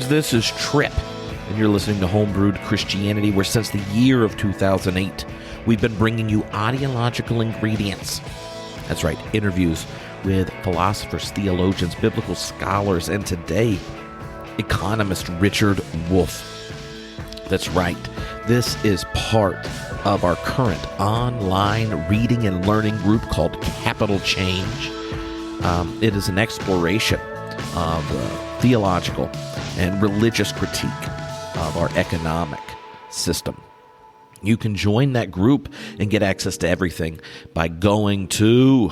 This is Trip, and you're listening to Homebrewed Christianity, where since the year of 2008, we've been bringing you ideological ingredients. That's right, interviews with philosophers, theologians, biblical scholars, and today, economist Richard Wolff. That's right, this is part of our current online reading and learning group called Capital Change. It is an exploration of theological and religious critique of our economic system. You can join that group and get access to everything by going to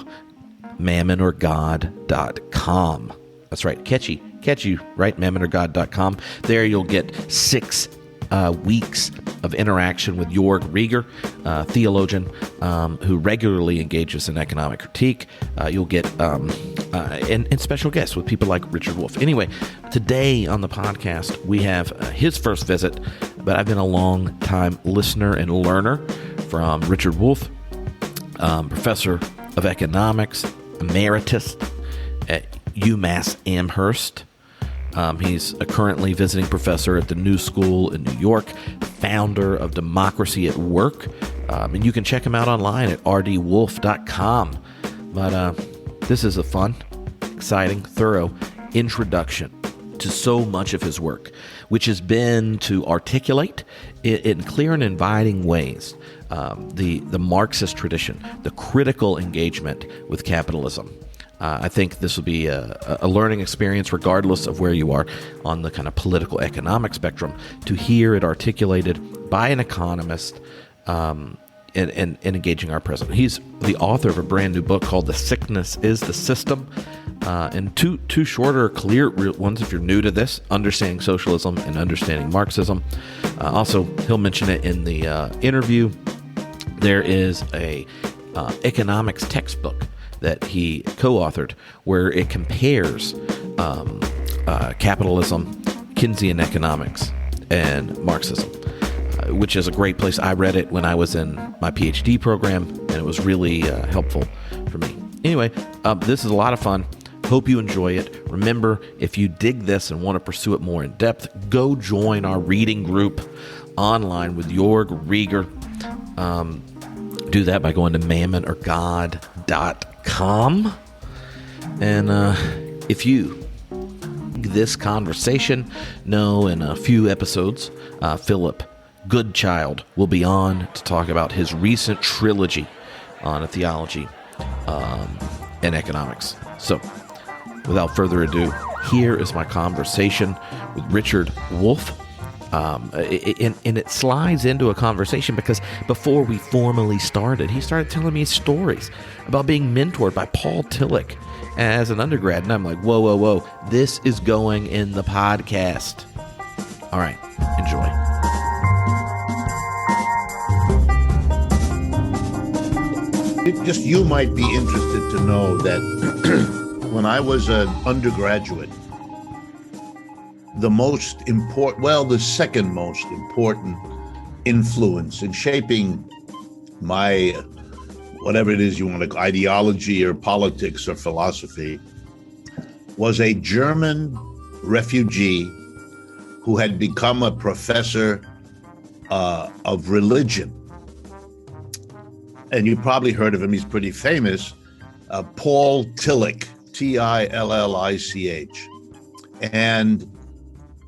mammonorgod.com. That's right, catchy, right? mammonorgod.com. There you'll get 6 weeks of interaction with Jörg Rieger, theologian who regularly engages in economic critique. You'll get and special guests with people like Richard Wolff. Anyway, today on the podcast, we have his first visit, but I've been a long-time listener and learner from Richard Wolff, Professor of Economics Emeritus at UMass Amherst. He's a currently visiting professor at the New School in New York, founder of Democracy at Work, and you can check him out online at rdwolff.com. But this is a fun, exciting, thorough introduction to so much of his work, which has been to articulate in clear and inviting ways the Marxist tradition, the critical engagement with capitalism. I think this will be a learning experience regardless of where you are on the kind of political economic spectrum, to hear it articulated by an economist and engaging our president. He's the author of a brand new book called The Sickness is the System, and two shorter, clear ones if you're new to this, Understanding Socialism and Understanding Marxism. Also, he'll mention it in the interview. There is a economics textbook that he co-authored, where it compares capitalism, Keynesian economics, and Marxism, which is a great place. I read it when I was in my PhD program, and it was really helpful for me. Anyway, this is a lot of fun. Hope you enjoy it. Remember, if you dig this and want to pursue it more in depth, go join our reading group online with Jörg Rieger. Do that by going to mammonorgod.com. And if you this conversation know in a few episodes, Philip Goodchild will be on to talk about his recent trilogy on a theology and economics. So, without further ado, here is my conversation with Richard Wolff. And it slides into a conversation because before we formally started, he started telling me stories about being mentored by Paul Tillich as an undergrad. And I'm like, whoa. This is going in the podcast. All right, enjoy. Just you might be interested to know that when I was an undergraduate, the second most important influence in shaping my, whatever it is you want to call ideology or politics or philosophy, was a German refugee who had become a professor of religion. And you probably heard of him. He's pretty famous. Paul Tillich, Tillich. And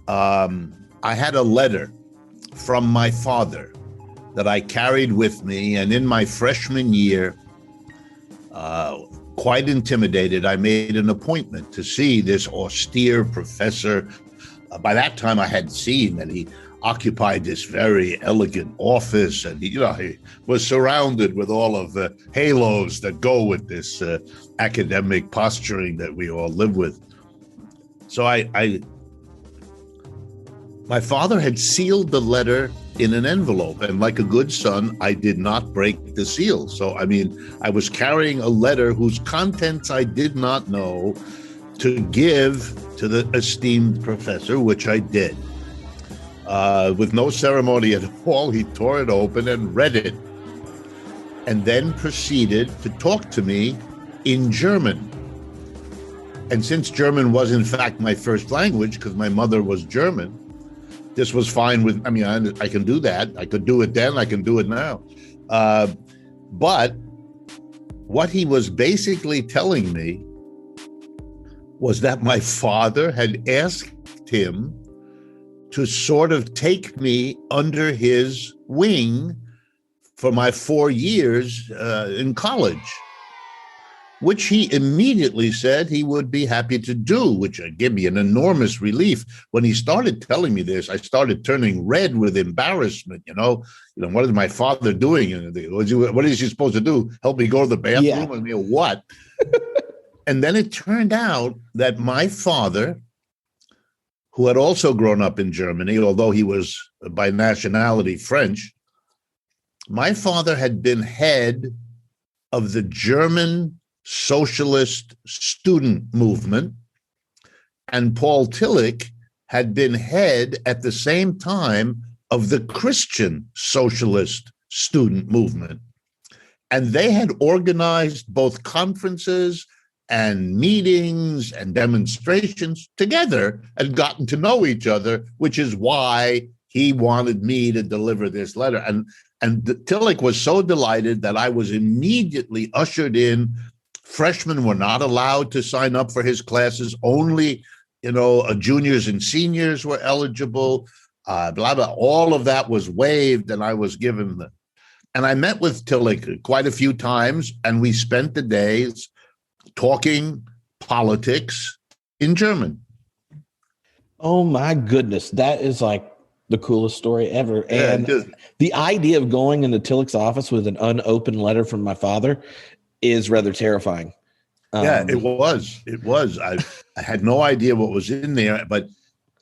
I had a letter from my father that I carried with me, and in my freshman year, quite intimidated, I made an appointment to see this austere professor. By that time, I had seen that he occupied this very elegant office, and he was surrounded with all of the halos that go with this academic posturing that we all live with. So my father had sealed the letter in an envelope, and like a good son, I did not break the seal. So, I was carrying a letter whose contents I did not know to give to the esteemed professor, which I did. With no ceremony at all, he tore it open and read it, and then proceeded to talk to me in German. And since German was in fact my first language, because my mother was German, this was fine with, I mean, I can do that. I could do it then, I can do it now. But what he was basically telling me was that my father had asked him to sort of take me under his wing for my 4 years in college, which he immediately said he would be happy to do, which gave me an enormous relief. When he started telling me this, I started turning red with embarrassment. What is my father doing? What is he supposed to do? Help me go to the bathroom? Yeah. I mean, what? And then it turned out that my father, who had also grown up in Germany, although he was by nationality French, my father had been head of the German socialist student movement, and Paul Tillich had been head at the same time of the Christian socialist student movement. And they had organized both conferences and meetings and demonstrations together and gotten to know each other, which is why he wanted me to deliver this letter. And Tillich was so delighted that I was immediately ushered in. Freshmen were not allowed to sign up for his classes. Only, juniors and seniors were eligible. Blah, blah. All of that was waived, and I was given and I met with Tillich quite a few times, and we spent the days talking politics in German. Oh my goodness. That is like the coolest story ever. And the idea of going into Tillich's office with an unopened letter from my father is rather terrifying. Yeah, it was. I had no idea what was in there, but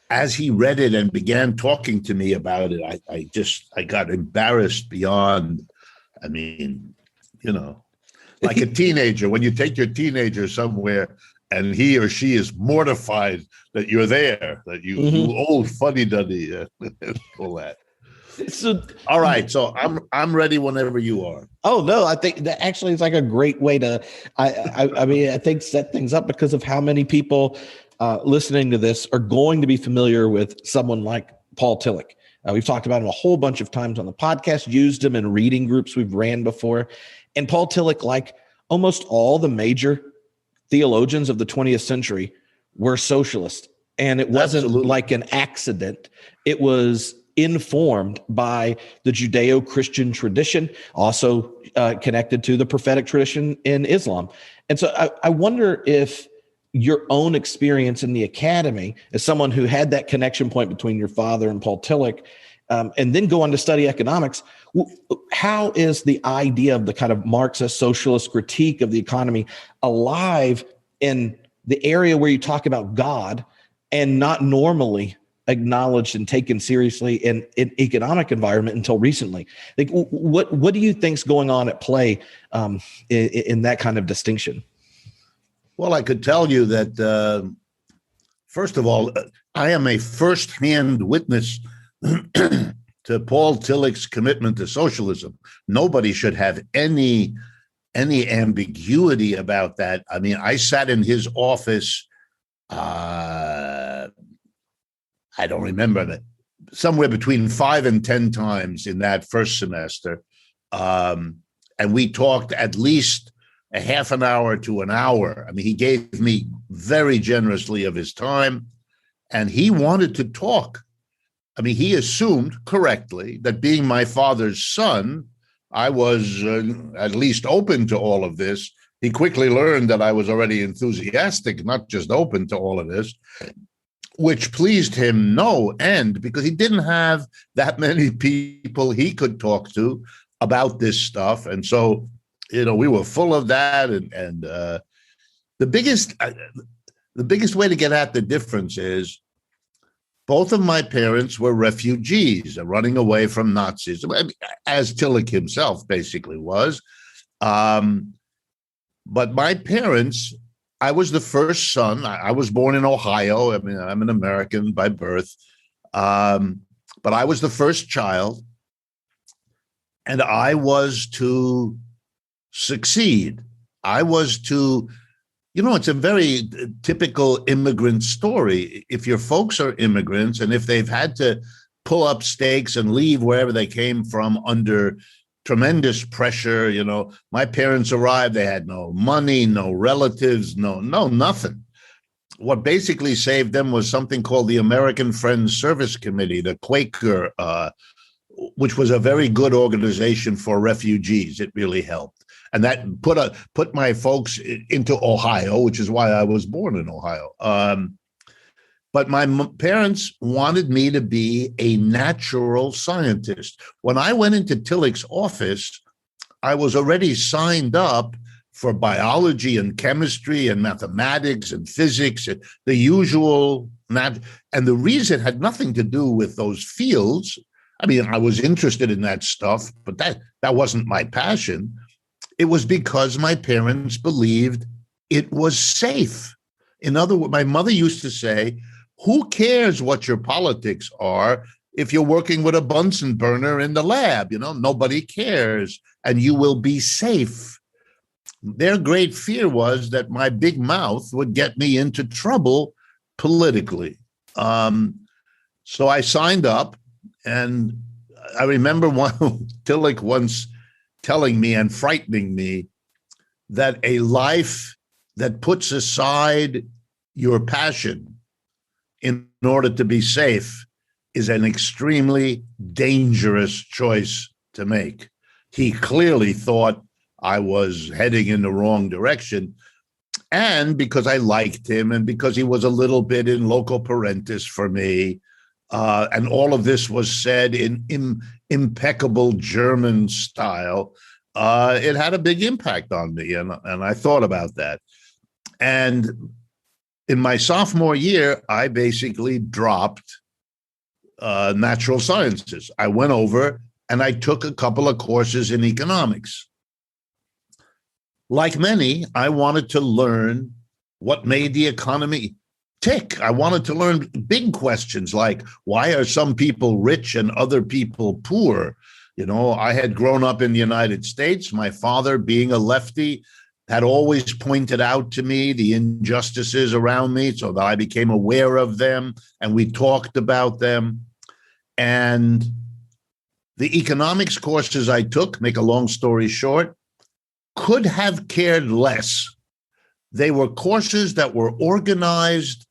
as he read it and began talking to me about it, I got embarrassed beyond, like a teenager, when you take your teenager somewhere and he or she is mortified that you're there, that you old fuddy-duddy, all that. So, all right, so I'm ready whenever you are. Oh no, I think that actually is like a great way to. I think set things up, because of how many people listening to this are going to be familiar with someone like Paul Tillich. We've talked about him a whole bunch of times on the podcast, used him in reading groups we've ran before, and Paul Tillich, like almost all the major theologians of the 20th century, were socialists, and it wasn't Absolutely. like an accident. It was informed by the Judeo-Christian tradition, also connected to the prophetic tradition in Islam. And so I wonder if your own experience in the academy, as someone who had that connection point between your father and Paul Tillich, and then go on to study economics, how is the idea of the kind of Marxist socialist critique of the economy alive in the area where you talk about God and not normally acknowledged and taken seriously in economic environment until recently? Like, what do you think's going on at play in that kind of distinction? Well, I could tell you that, first of all, I am a firsthand witness to Paul Tillich's commitment to socialism. Nobody should have any ambiguity about that. I mean, I sat in his office, I don't remember that, somewhere between 5 and 10 times in that first semester. And we talked at least a half an hour to an hour. I mean, he gave me very generously of his time, and he wanted to talk. I mean, he assumed correctly that being my father's son, I was at least open to all of this. He quickly learned that I was already enthusiastic, not just open to all of this, which pleased him no end, because he didn't have that many people he could talk to about this stuff. And so, we were full of that. And the biggest way to get at the difference is both of my parents were refugees, running away from Nazis, as Tillich himself basically was. But my parents, I was the first son. I was born in Ohio. I mean, I'm an American by birth. But I was the first child, and I was to succeed. I was to, It's a very typical immigrant story. If your folks are immigrants and if they've had to pull up stakes and leave wherever they came from under tremendous pressure, my parents arrived, they had no money, no relatives, no, nothing. What basically saved them was something called the American Friends Service Committee, the Quaker, which was a very good organization for refugees. It really helped. And that put my folks into Ohio, which is why I was born in Ohio. But my parents wanted me to be a natural scientist. When I went into Tillich's office, I was already signed up for biology and chemistry and mathematics and physics and the usual. And the reason had nothing to do with those fields. I mean, I was interested in that stuff, but that wasn't my passion. It was because my parents believed it was safe. In other words, my mother used to say, who cares what your politics are if you're working with a Bunsen burner in the lab? Nobody cares, and you will be safe. Their great fear was that my big mouth would get me into trouble politically. So I signed up, and I remember Tillich once telling me and frightening me that a life that puts aside your passion in order to be safe is an extremely dangerous choice to make. He clearly thought I was heading in the wrong direction. And because I liked him and because he was a little bit in loco parentis for me, and all of this was said in impeccable German style, it had a big impact on me. And I thought about that. And in my sophomore year, I basically dropped natural sciences. I went over and I took a couple of courses in economics. Like many, I wanted to learn what made the economy tick. I wanted to learn big questions like, why are some people rich and other people poor? I had grown up in the United States. My father, being a lefty, had always pointed out to me the injustices around me so that I became aware of them, and we talked about them. And the economics courses I took, make a long story short, could have cared less. They were courses that were organized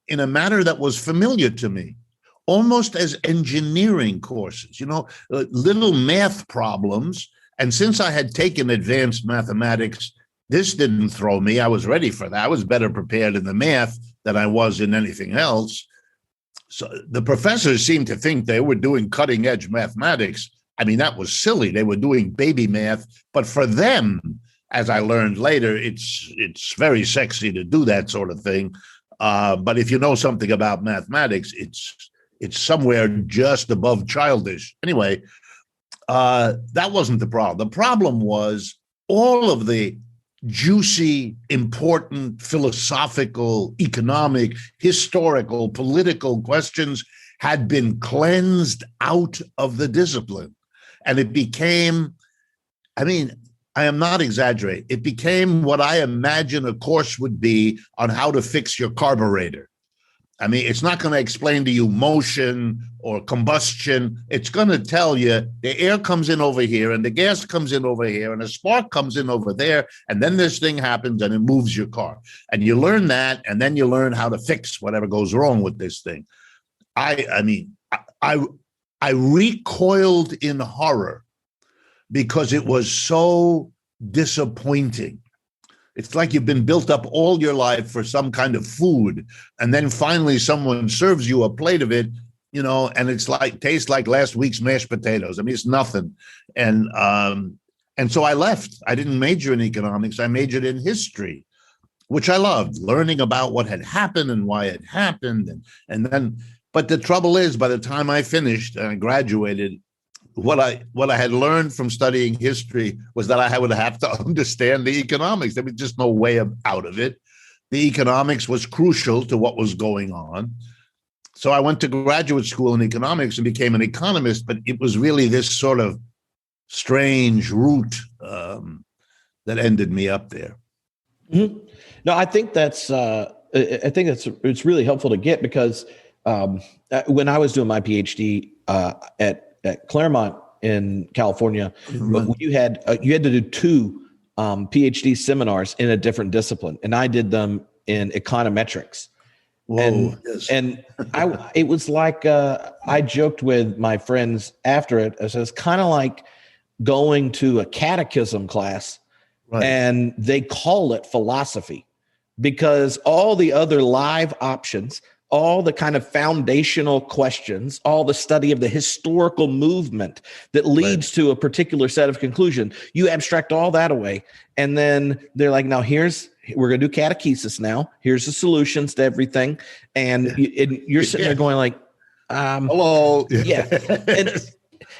in a manner that was familiar to me, almost as engineering courses, little math problems. And since I had taken advanced mathematics, this didn't throw me. I was ready for that. I was better prepared in the math than I was in anything else. So the professors seemed to think they were doing cutting edge mathematics. I mean, that was silly. They were doing baby math. But for them, as I learned later, it's very sexy to do that sort of thing. But if you know something about mathematics, it's somewhere just above childish. Anyway, that wasn't the problem. The problem was all of the juicy, important, philosophical, economic, historical, political questions had been cleansed out of the discipline. And it became, I am not exaggerating, it became what I imagine a course would be on how to fix your carburetor. It's not going to explain to you motion or combustion. It's going to tell you the air comes in over here and the gas comes in over here and a spark comes in over there. And then this thing happens and it moves your car. And you learn that, and then you learn how to fix whatever goes wrong with this thing. I recoiled in horror because it was so disappointing. It's like you've been built up all your life for some kind of food, and then finally someone serves you a plate of it, and it's like tastes like last week's mashed potatoes. It's nothing. And so I left. I didn't major in economics. I majored in history, which I loved, learning about what had happened and why it happened. And then, but the trouble is, by the time I finished and I graduated, what I had learned from studying history was that I would have to understand the economics. There was just no way out of it. The economics was crucial to what was going on. So I went to graduate school in economics and became an economist, but it was really this sort of strange route that ended me up there. Mhm. No, I think it's really helpful to get because when I was doing my PhD at Claremont in California, you had to do two PhD seminars in a different discipline, and I did them in econometrics. Whoa, yes. And it was like I joked with my friends after it. As it's kind of like going to a catechism class, Right. and they call it philosophy because all the other live options, all the kind of foundational questions, all the study of the historical movement that leads to a particular set of conclusion, you abstract all that away. And then they're like, now we're going to do catechesis now. Here's the solutions to everything. And you're sitting there going like, hello. Yeah. And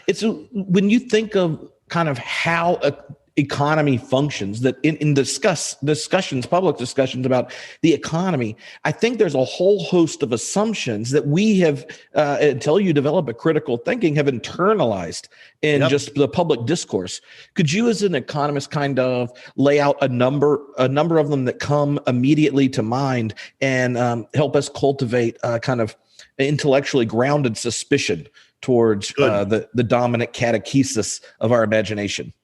it's when you think of kind of how a economy functions, that in discussions, public discussions about the economy, I think there's a whole host of assumptions that we have, until you develop a critical thinking, have internalized in just the public discourse. Could you, as an economist, kind of lay out a number of them that come immediately to mind and help us cultivate kind of intellectually grounded suspicion towards the dominant catechesis of our imagination?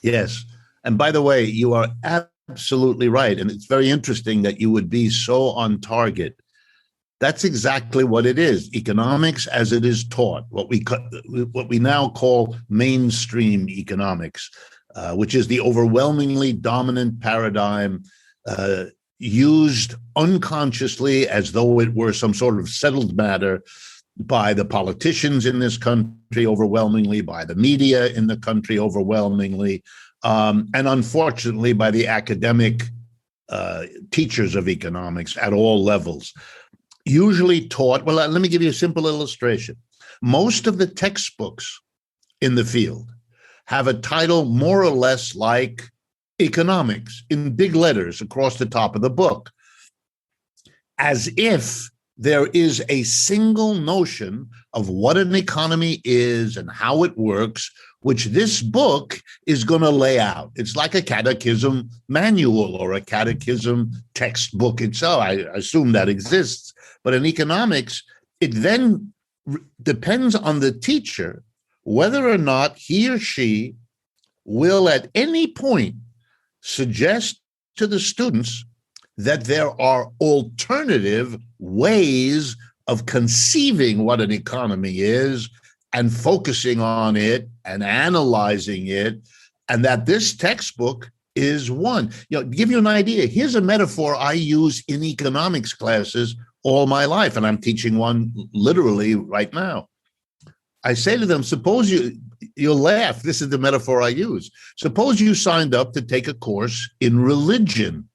Yes. And by the way, you are absolutely right. And it's very interesting that you would be so on target. That's exactly what it is. Economics as it is taught, what we now call mainstream economics, which is the overwhelmingly dominant paradigm used unconsciously as though it were some sort of settled matter by the politicians in this country overwhelmingly, by the media in the country overwhelmingly, and unfortunately by the academic teachers of economics at all levels. Usually taught, well, let me give you a simple illustration. Most of the textbooks in the field have a title more or less like economics in big letters across the top of the book, as if there is a single notion of what an economy is and how it works, which this book is going to lay out. It's like a catechism manual or a catechism textbook itself. I assume that exists. But in economics, it then depends on the teacher whether or not he or she will at any point suggest to the students that there are alternative ways of conceiving what an economy is and focusing on it and analyzing it, and that this textbook is one. To give you an idea, here's a metaphor I use in economics classes all my life, and I'm teaching one literally right now. I say to them, suppose you'll laugh. This is the metaphor I use. Suppose you signed up to take a course in religion,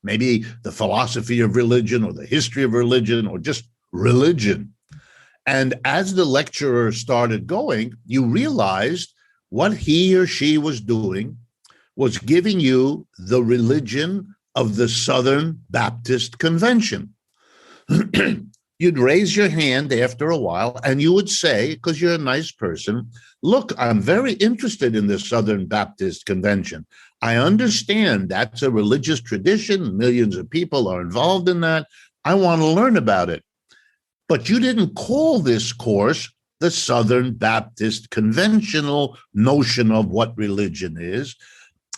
maybe the philosophy of religion or the history of religion or just religion. And as the lecturer started going, you realized what he or she was doing was giving you the religion of the Southern Baptist Convention. You'd raise your hand after a while and you would say, because you're a nice person, look, I'm very interested in the Southern Baptist Convention. I understand that's a religious tradition. Millions of people are involved in that. I want to learn about it. But you didn't call this course the Southern Baptist conventional notion of what religion is.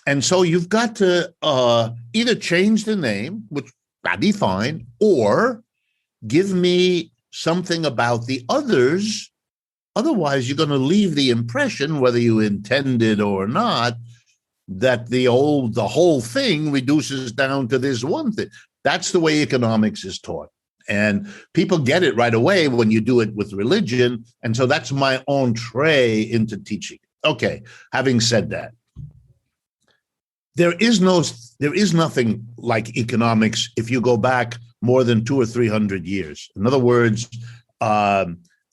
And so you've got to either change the name, which that'd be fine, or give me something about the others. Otherwise, you're going to leave the impression, whether you intended or not, that the whole thing reduces down to this one thing. That's the way economics is taught. And people get it right away when you do it with religion. And so that's my entree into teaching. Okay, having said that, there is nothing like economics if you go back more than 200 or 300 years. In other words,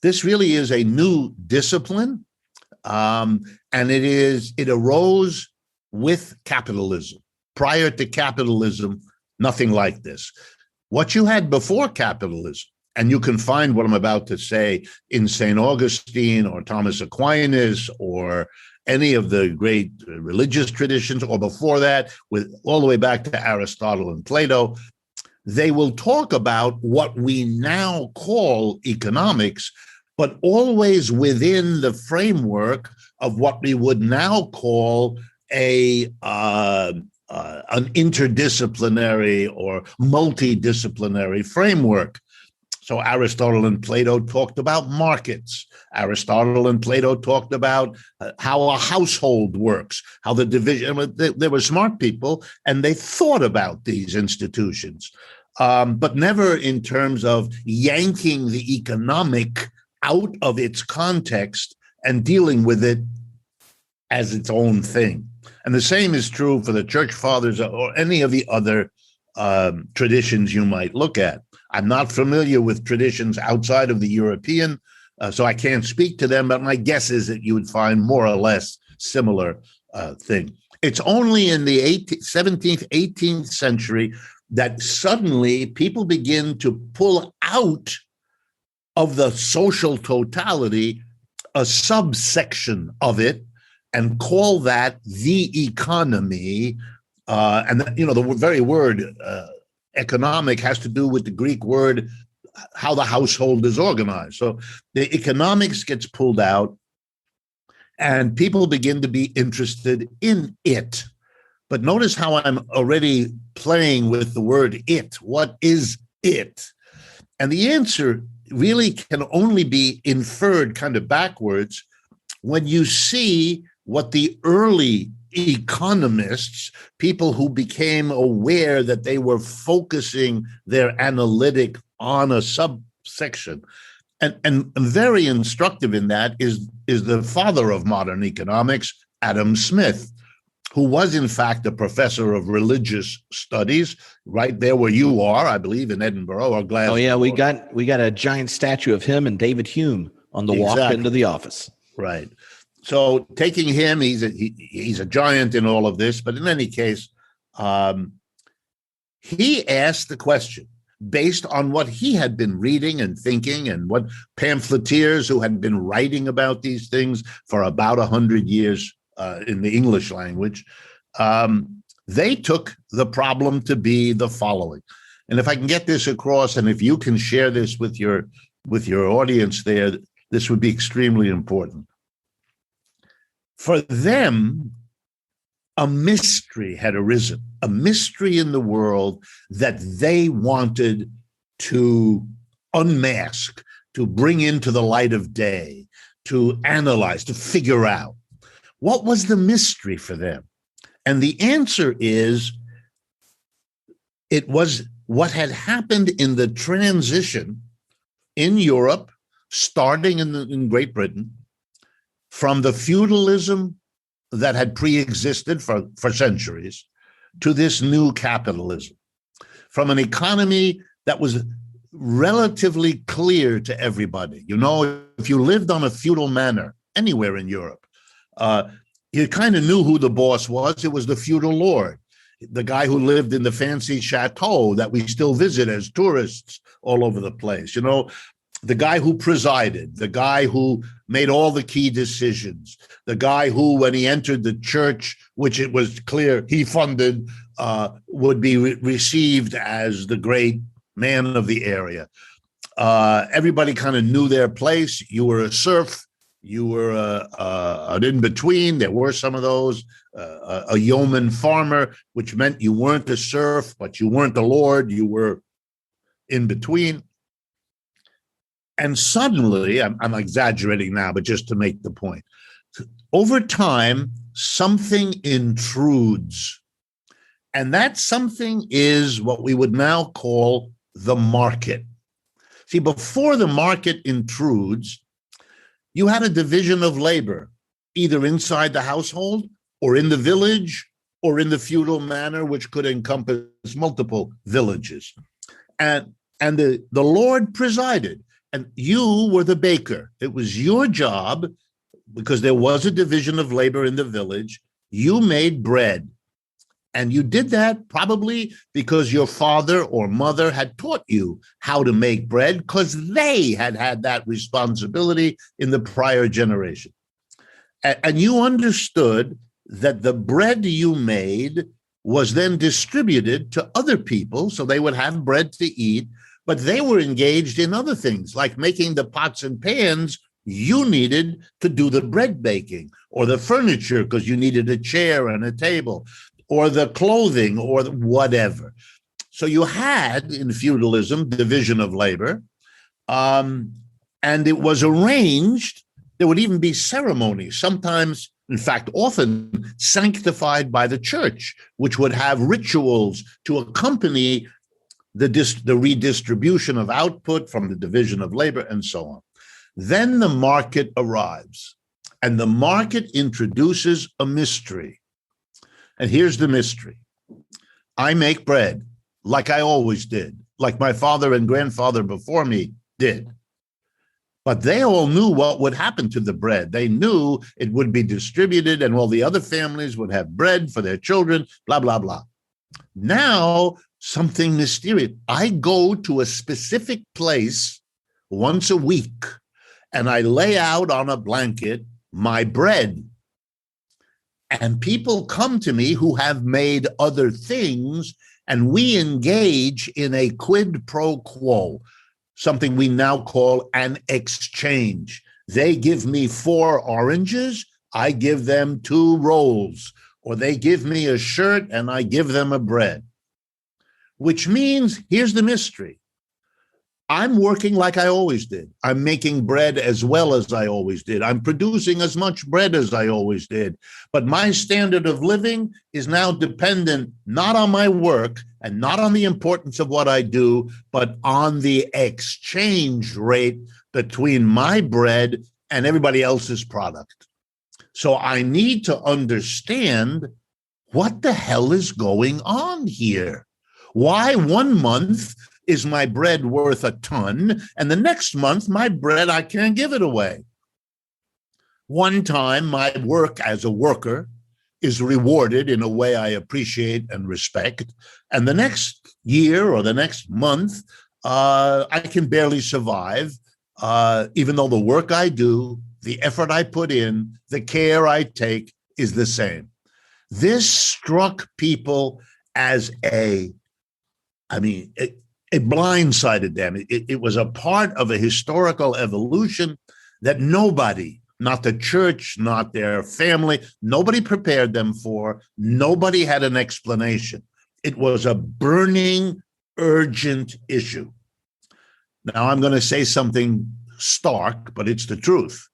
this really is a new discipline, and it arose with capitalism. Prior to capitalism, nothing like this. What you had before capitalism, and you can find what I'm about to say in St. Augustine or Thomas Aquinas or any of the great religious traditions, or before that, with all the way back to Aristotle and Plato, they will talk about what we now call economics, but always within the framework of what we would now call an interdisciplinary or multidisciplinary framework. So Aristotle and Plato talked about markets. Aristotle and Plato talked about how a household works, how the division. They were smart people, and they thought about these institutions, but never in terms of yanking the economic out of its context and dealing with it as its own thing. And the same is true for the Church Fathers or any of the other traditions you might look at. I'm not familiar with traditions outside of the European, so I can't speak to them, but my guess is that you would find more or less similar thing. It's only in the 17th, 18th century that suddenly people begin to pull out of the social totality a subsection of it and call that the economy. And the very word economic has to do with the Greek word how the household is organized. So the economics gets pulled out and people begin to be interested in it. But notice how I'm already playing with the word it. What is it? And the answer really can only be inferred kind of backwards when you see what the early economists, people who became aware that they were focusing their analytic on a subsection. And very instructive in that is the father of modern economics, Adam Smith, who was in fact a professor of religious studies, right there where you are, I believe, in Edinburgh or Glasgow. Oh yeah, we got a giant statue of him and David Hume on the walk into the office. Right. So taking him, he's a giant in all of this. But in any case, he asked the question based on what he had been reading and thinking, and what pamphleteers who had been writing about these things for about 100 years in the English language. They took the problem to be the following. And if I can get this across, and if you can share this with your audience there, this would be extremely important. For them, a mystery had arisen, a mystery in the world that they wanted to unmask, to bring into the light of day, to analyze, to figure out. What was the mystery for them? And the answer is, it was what had happened in the transition in Europe, starting in Great Britain, from the feudalism that had pre-existed for centuries to this new capitalism, from an economy that was relatively clear to everybody. You know, if you lived on a feudal manor anywhere in Europe, you kind of knew who the boss was. It was the feudal lord, the guy who lived in the fancy chateau that we still visit as tourists all over the place. You know, the guy who presided, the guy who made all the key decisions, the guy who, when he entered the church, which it was clear he funded, would be received as the great man of the area. Everybody kind of knew their place. You were a serf. You were an in-between. There were some of those. A yeoman farmer, which meant you weren't a serf, but you weren't a lord. You were in between. And suddenly, I'm exaggerating now, but just to make the point, over time, something intrudes. And that something is what we would now call the market. See, before the market intrudes, you had a division of labor, either inside the household or in the village or in the feudal manor, which could encompass multiple villages. And the Lord presided. And you were the baker. It was your job, because there was a division of labor in the village. You made bread. And you did that probably because your father or mother had taught you how to make bread, because they had had that responsibility in the prior generation. And you understood that the bread you made was then distributed to other people so they would have bread to eat, but they were engaged in other things like making the pots and pans you needed to do the bread baking, or the furniture because you needed a chair and a table, or the clothing, or whatever. So you had, in feudalism, division of labor, and it was arranged. There would even be ceremonies, sometimes, in fact, often sanctified by the church, which would have rituals to accompany the redistribution of output from the division of labor and so on. Then the market arrives, and the market introduces a mystery. And here's the mystery. I make bread like I always did, like my father and grandfather before me did. But they all knew what would happen to the bread. They knew it would be distributed and all the other families would have bread for their children, blah, blah, blah. Now, something mysterious. I go to a specific place once a week and I lay out on a blanket my bread. And people come to me who have made other things, and we engage in a quid pro quo, something we now call an exchange. They give me 4 oranges, I give them 2 rolls, or they give me a shirt and I give them a bread. Which means, here's the mystery. I'm working like I always did. I'm making bread as well as I always did. I'm producing as much bread as I always did. But my standard of living is now dependent not on my work and not on the importance of what I do, but on the exchange rate between my bread and everybody else's product. So I need to understand what the hell is going on here. Why one month is my bread worth a ton, and the next month, my bread, I can't give it away? One time, my work as a worker is rewarded in a way I appreciate and respect, and the next year or the next month, I can barely survive, even though the work I do, the effort I put in, the care I take is the same. This struck people as it blindsided them. It was a part of a historical evolution that nobody, not the church, not their family, nobody prepared them for. Nobody had an explanation. It was a burning, urgent issue. Now, I'm going to say something stark, but it's the truth.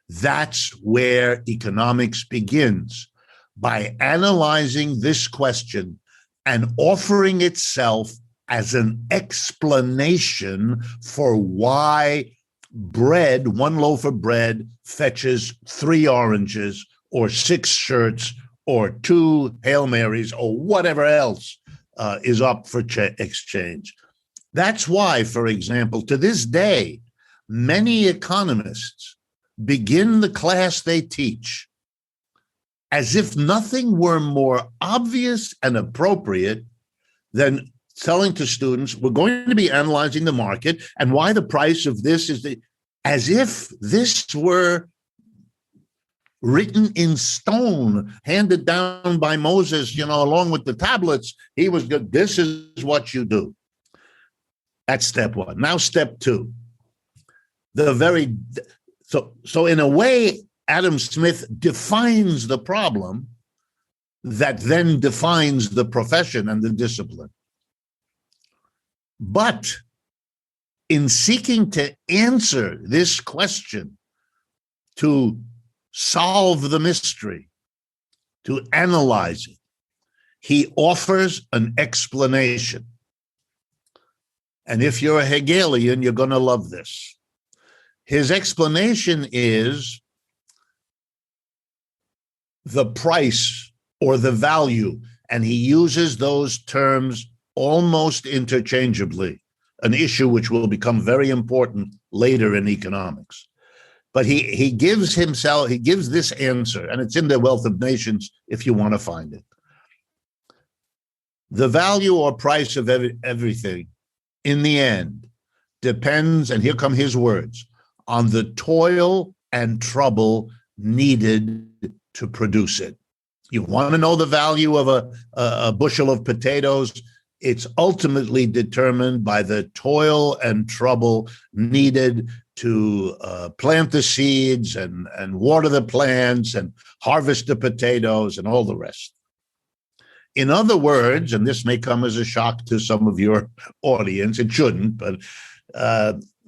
That's where economics begins, by analyzing this question and offering itself as an explanation for why bread, 1 loaf of bread, fetches 3 oranges or 6 shirts or 2 Hail Marys or whatever else is up for exchange. That's why, for example, to this day, many economists begin the class they teach as if nothing were more obvious and appropriate than telling to students, we're going to be analyzing the market and why the price of this is as if this were written in stone, handed down by Moses, along with the tablets. He was good. This is what you do. That's step 1. Now, step 2. So in a way, Adam Smith defines the problem that then defines the profession and the discipline. But in seeking to answer this question, to solve the mystery, to analyze it, he offers an explanation. And if you're a Hegelian, you're going to love this. His explanation is the price or the value, and he uses those terms almost interchangeably, an issue which will become very important later in economics. But he gives this answer, and it's in the Wealth of Nations if you want to find it. The value or price of everything, in the end, depends, and here come his words, on the toil and trouble needed to produce it. You want to know the value of a bushel of potatoes? It's ultimately determined by the toil and trouble needed to plant the seeds and water the plants and harvest the potatoes and all the rest. In other words, and this may come as a shock to some of your audience, it shouldn't, but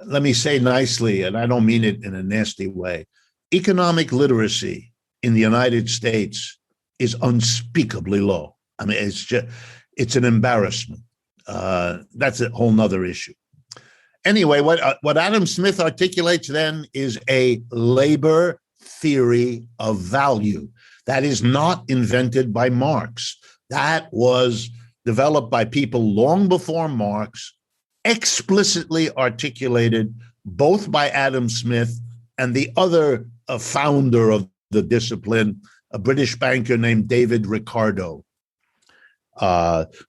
let me say nicely, and I don't mean it in a nasty way, economic literacy in the United States is unspeakably low. I mean, it's an embarrassment. That's a whole nother issue. Anyway, what Adam Smith articulates then is a labor theory of value. That is not invented by Marx. That was developed by people long before Marx, explicitly articulated both by Adam Smith and the other founder of the discipline, a British banker named David Ricardo.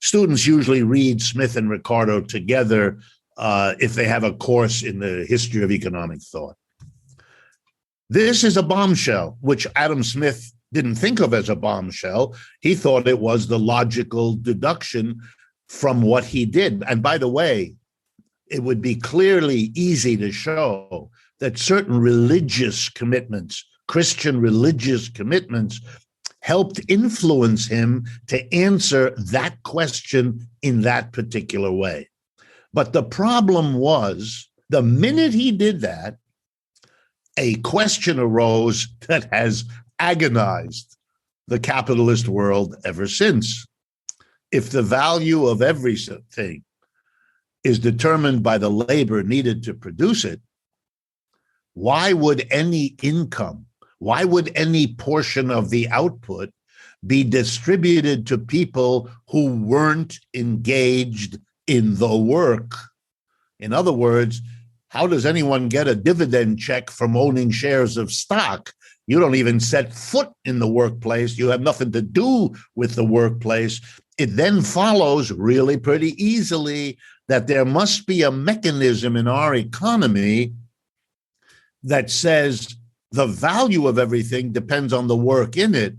Students usually read Smith and Ricardo together if they have a course in the history of economic thought. This is a bombshell, which Adam Smith didn't think of as a bombshell. He thought it was the logical deduction from what he did. And by the way, it would be clearly easy to show that certain religious commitments, Christian religious commitments, helped influence him to answer that question in that particular way. But the problem was, the minute he did that, a question arose that has agonized the capitalist world ever since. If the value of everything is determined by the labor needed to produce it, why would any income, why would any portion of the output be distributed to people who weren't engaged in the work? In other words, how does anyone get a dividend check from owning shares of stock? You don't even set foot in the workplace. You have nothing to do with the workplace. It then follows really pretty easily that there must be a mechanism in our economy that says the value of everything depends on the work in it,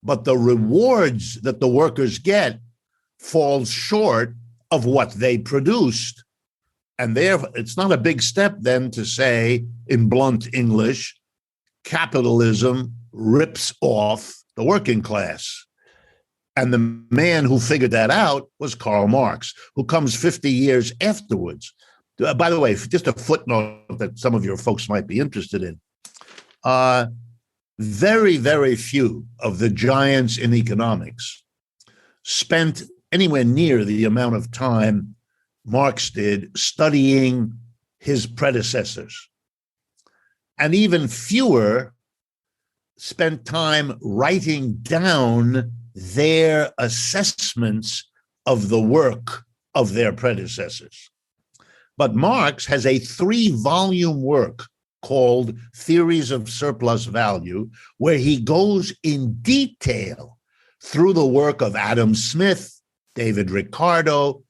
but the rewards that the workers get falls short of what they produced. And therefore, it's not a big step then to say, in blunt English, capitalism rips off the working class. And the man who figured that out was Karl Marx, who comes 50 years afterwards. By the way, just a footnote that some of your folks might be interested in. Very, very few of the giants in economics spent anywhere near the amount of time Marx did studying his predecessors. And even fewer spent time writing down their assessments of the work of their predecessors. But Marx has a 3-volume work called Theories of Surplus Value, where he goes in detail through the work of Adam Smith, David Ricardo,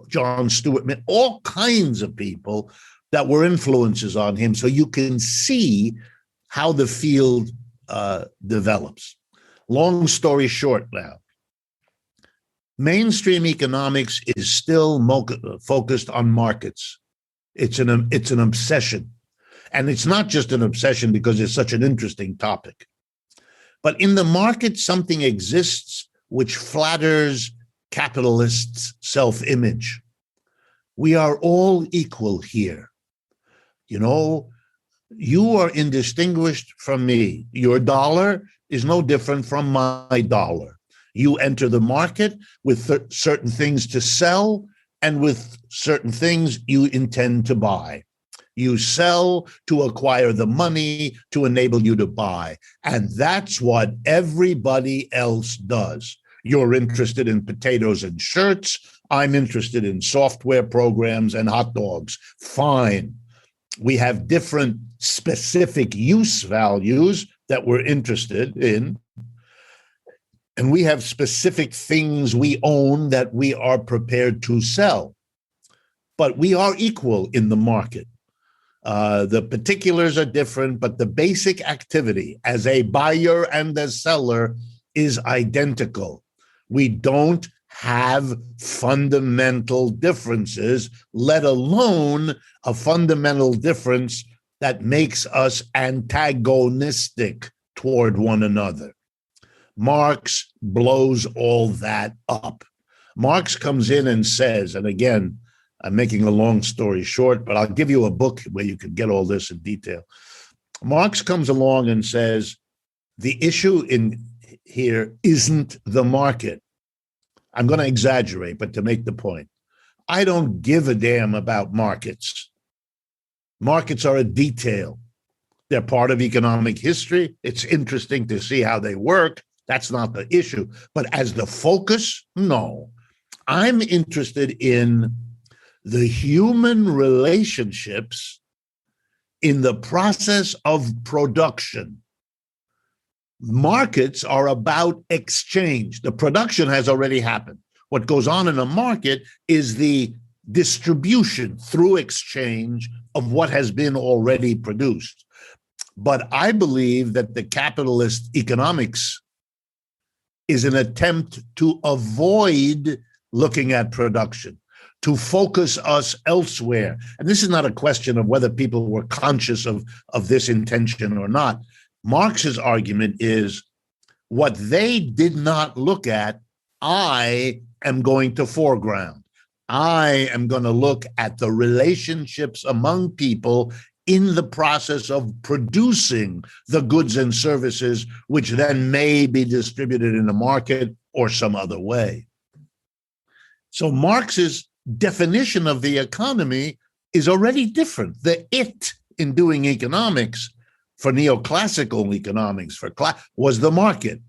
John Stuart Mill, all kinds of people that were influences on him. So you can see how the field develops. Long story short now, mainstream economics is still focused on markets. It's an obsession. And it's not just an obsession because it's such an interesting topic. But in the market, something exists which flatters capitalists' self-image. We are all equal here. You know, you are indistinguished from me. Your dollar is no different from my dollar. You enter the market with certain things to sell and with certain things you intend to buy. You sell to acquire the money to enable you to buy. And that's what everybody else does. You're interested in potatoes and shirts. I'm interested in software programs and hot dogs. Fine. We have different specific use values that we're interested in. And we have specific things we own that we are prepared to sell. But we are equal in the market. The particulars are different, but the basic activity as a buyer and a seller is identical. We don't have fundamental differences, let alone a fundamental difference that makes us antagonistic toward one another. Marx blows all that up. Marx comes in and says, and again, I'm making a long story short, but I'll give you a book where you can get all this in detail. Marx comes along and says, the issue in here isn't the market. I'm going to exaggerate, but to make the point, I don't give a damn about markets. Markets are a detail. They're part of economic history. It's interesting to see how they work. That's not the issue. But as the focus, no. I'm interested in the human relationships in the process of production. Markets are about exchange. The production has already happened. What goes on in a market is the distribution through exchange of what has been already produced. But I believe that the capitalist economics is an attempt to avoid looking at production, to focus us elsewhere. And this is not a question of whether people were conscious of this intention or not. Marx's argument is what they did not look at, I am going to foreground. I am going to look at the relationships among people in the process of producing the goods and services, which then may be distributed in the market or some other way. So Marx's definition of the economy is already different. The it in doing economics for neoclassical economics was the market,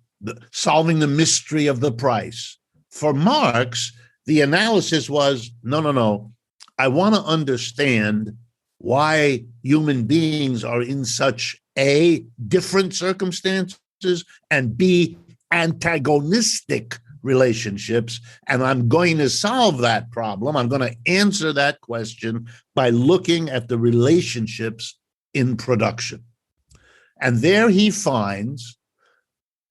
solving the mystery of the price. For Marx, the analysis was, no. I want to understand why human beings are in such A, different circumstances, and B, antagonistic relationships. And I'm going to solve that problem. I'm going to answer that question by looking at the relationships in production. And there he finds,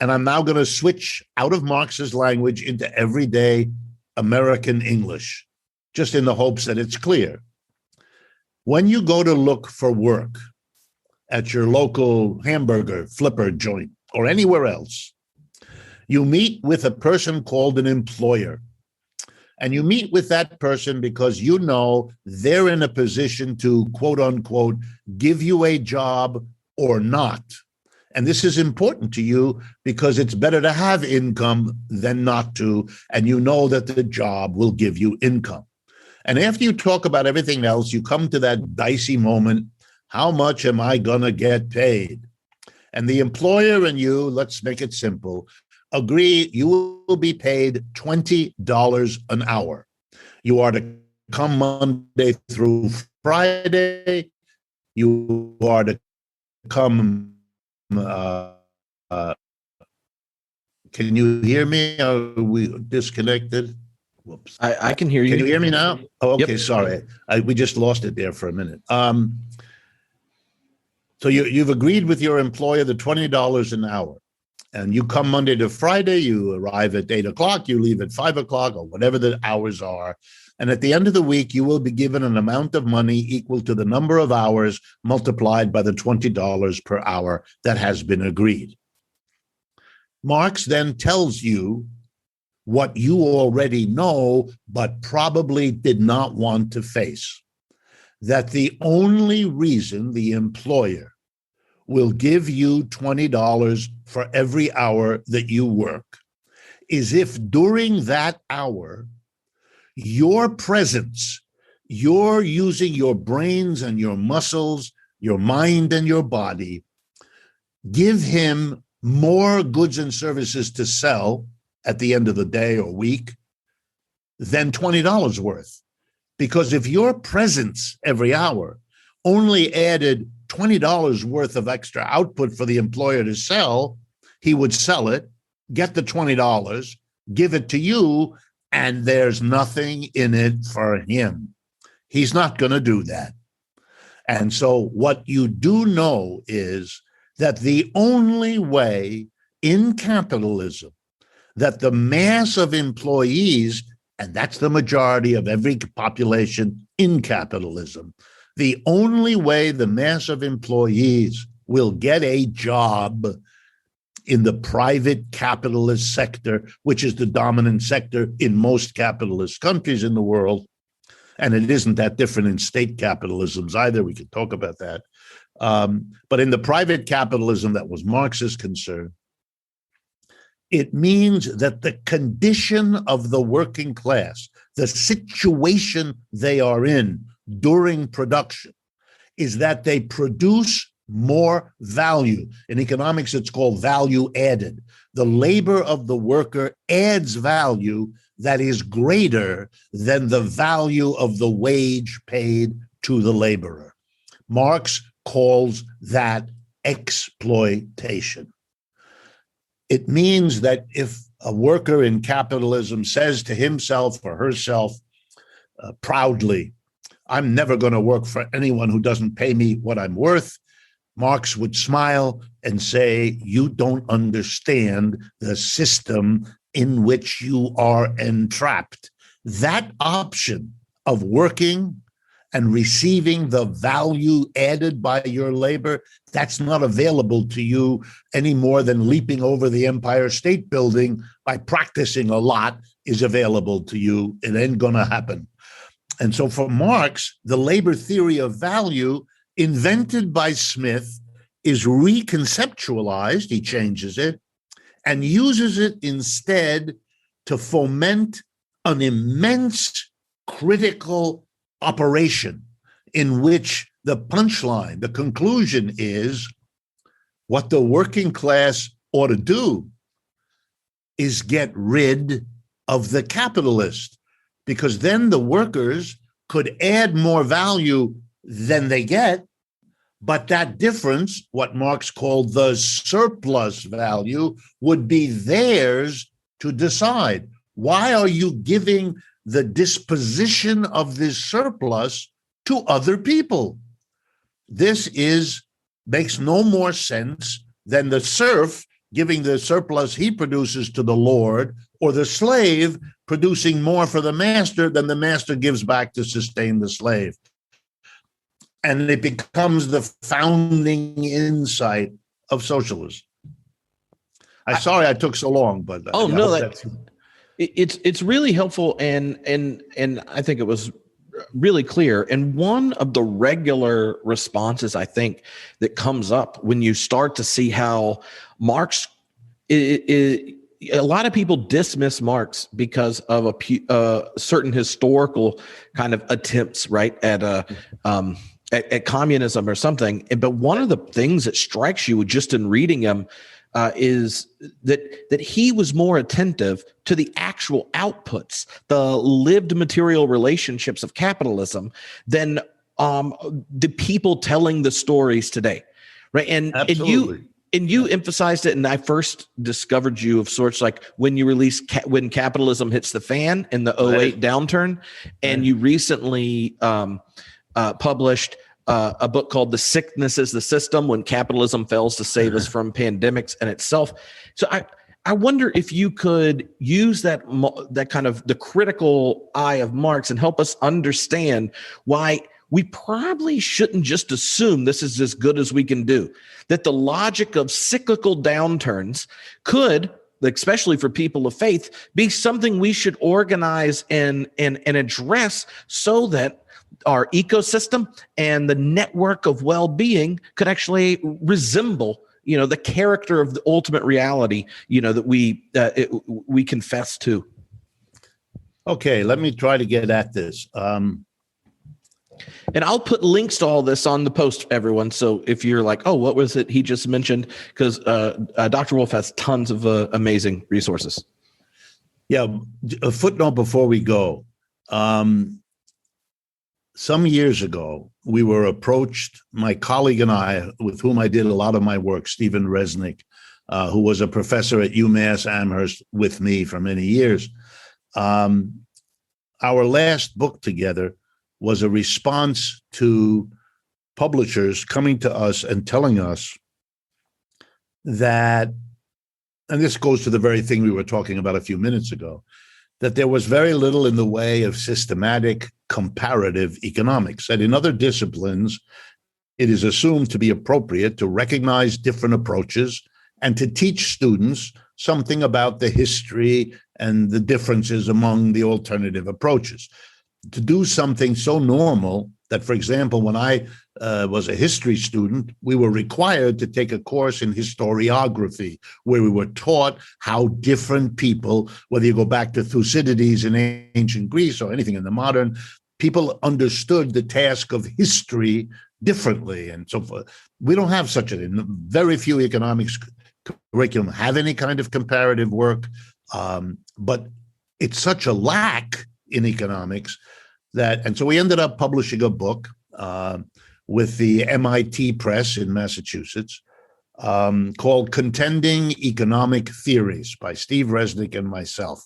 and I'm now going to switch out of Marx's language into everyday American English, just in the hopes that it's clear. When you go to look for work at your local hamburger flipper joint or anywhere else, you meet with a person called an employer. And you meet with that person because you know they're in a position to, quote unquote, give you a job or not. And this is important to you because it's better to have income than not to, and you know that the job will give you income. And after you talk about everything else, you come to that dicey moment, how much am I going to get paid? And the employer and you, let's make it simple, agree you will be paid $20 an hour. You are to come Monday through Friday. You are to come, can you hear me? Are we disconnected? Whoops. I can hear you. Can you hear me now? Oh, okay, Yep. sorry. We just lost it there for a minute. So you've agreed with your employer the $20 an hour. And you come Monday to Friday, you arrive at 8 o'clock, you leave at 5 o'clock, or whatever the hours are. And at the end of the week, you will be given an amount of money equal to the number of hours multiplied by the $20 per hour that has been agreed. Marx then tells you what you already know, but probably did not want to face, that the only reason the employer will give you $20 for every hour that you work is if during that hour, your presence, you're using your brains and your muscles, your mind and your body, give him more goods and services to sell at the end of the day or week than $20 worth. Because if your presence every hour only added $20 worth of extra output for the employer to sell, he would sell it, get the $20, give it to you, and there's nothing in it for him. He's not going to do that. And so what you do know is that the only way in capitalism that the mass of employees, and that's the majority of every population in capitalism, the only way the mass of employees will get a job in the private capitalist sector, which is the dominant sector in most capitalist countries in the world, and it isn't that different in state capitalisms either. We could talk about that. But in the private capitalism that was Marx's concern, it means that the condition of the working class, the situation they are in during production, is that they produce more value. In economics, it's called value added. The labor of the worker adds value that is greater than the value of the wage paid to the laborer. Marx calls that exploitation. It means that if a worker in capitalism says to himself or herself proudly, I'm never going to work for anyone who doesn't pay me what I'm worth, Marx would smile and say, you don't understand the system in which you are entrapped. That option of working and receiving the value added by your labor, that's not available to you any more than leaping over the Empire State Building by practicing a lot is available to you. It ain't going to happen. And so for Marx, the labor theory of value invented by Smith is reconceptualized, he changes it, and uses it instead to foment an immense critical operation in which the punchline, the conclusion is what the working class ought to do is get rid of the capitalist, because then the workers could add more value than they get, but that difference, what Marx called the surplus value, would be theirs to decide. Why are you giving the disposition of this surplus to other people? This makes no more sense than the serf giving the surplus he produces to the Lord, or the slave producing more for the master than the master gives back to sustain the slave. And it becomes the founding insight of socialism. I'm sorry I took so long, but it's really helpful, and I think it was really clear. And one of the regular responses I think that comes up when you start to see how Marx, a lot of people dismiss Marx because of a certain historical kind of attempts, right, at communism or something. But one of the things that strikes you just in reading him is that he was more attentive to the actual outputs, the lived material relationships of capitalism, than the people telling the stories today, right? And you emphasized it, and I first discovered you of sorts like when you released When Capitalism Hits the Fan in the 2008 downturn, and you recently published a book called The Sickness is the System, When Capitalism Fails to Save Us from Pandemics and Itself. So I wonder if you could use that kind of the critical eye of Marx and help us understand why we probably shouldn't just assume this is as good as we can do, that the logic of cyclical downturns could, especially for people of faith, be something we should organize and address so that our ecosystem and the network of well-being could actually resemble, the character of the ultimate reality, that we confess to. Okay, let me try to get at this. And I'll put links to all this on the post, everyone. So if you're like, oh, what was it he just mentioned? Because Dr. Wolff has tons of amazing resources. Yeah, a footnote before we go. Some years ago, we were approached, my colleague and I, with whom I did a lot of my work, Stephen Resnick, who was a professor at UMass Amherst with me for many years. Our last book together was a response to publishers coming to us and telling us that, and this goes to the very thing we were talking about a few minutes ago, that there was very little in the way of systematic comparative economics. That in other disciplines, it is assumed to be appropriate to recognize different approaches and to teach students something about the history and the differences among the alternative approaches. To do something so normal that, for example, when I was a history student, we were required to take a course in historiography, where we were taught how different people, whether you go back to Thucydides in ancient Greece or anything in the modern, people understood the task of history differently and so forth. We don't have such a thing. Very few economics curriculum have any kind of comparative work, but it's such a lack in economics that, and so we ended up publishing a book with the MIT Press in Massachusetts called Contending Economic Theories by Steve Resnick and myself.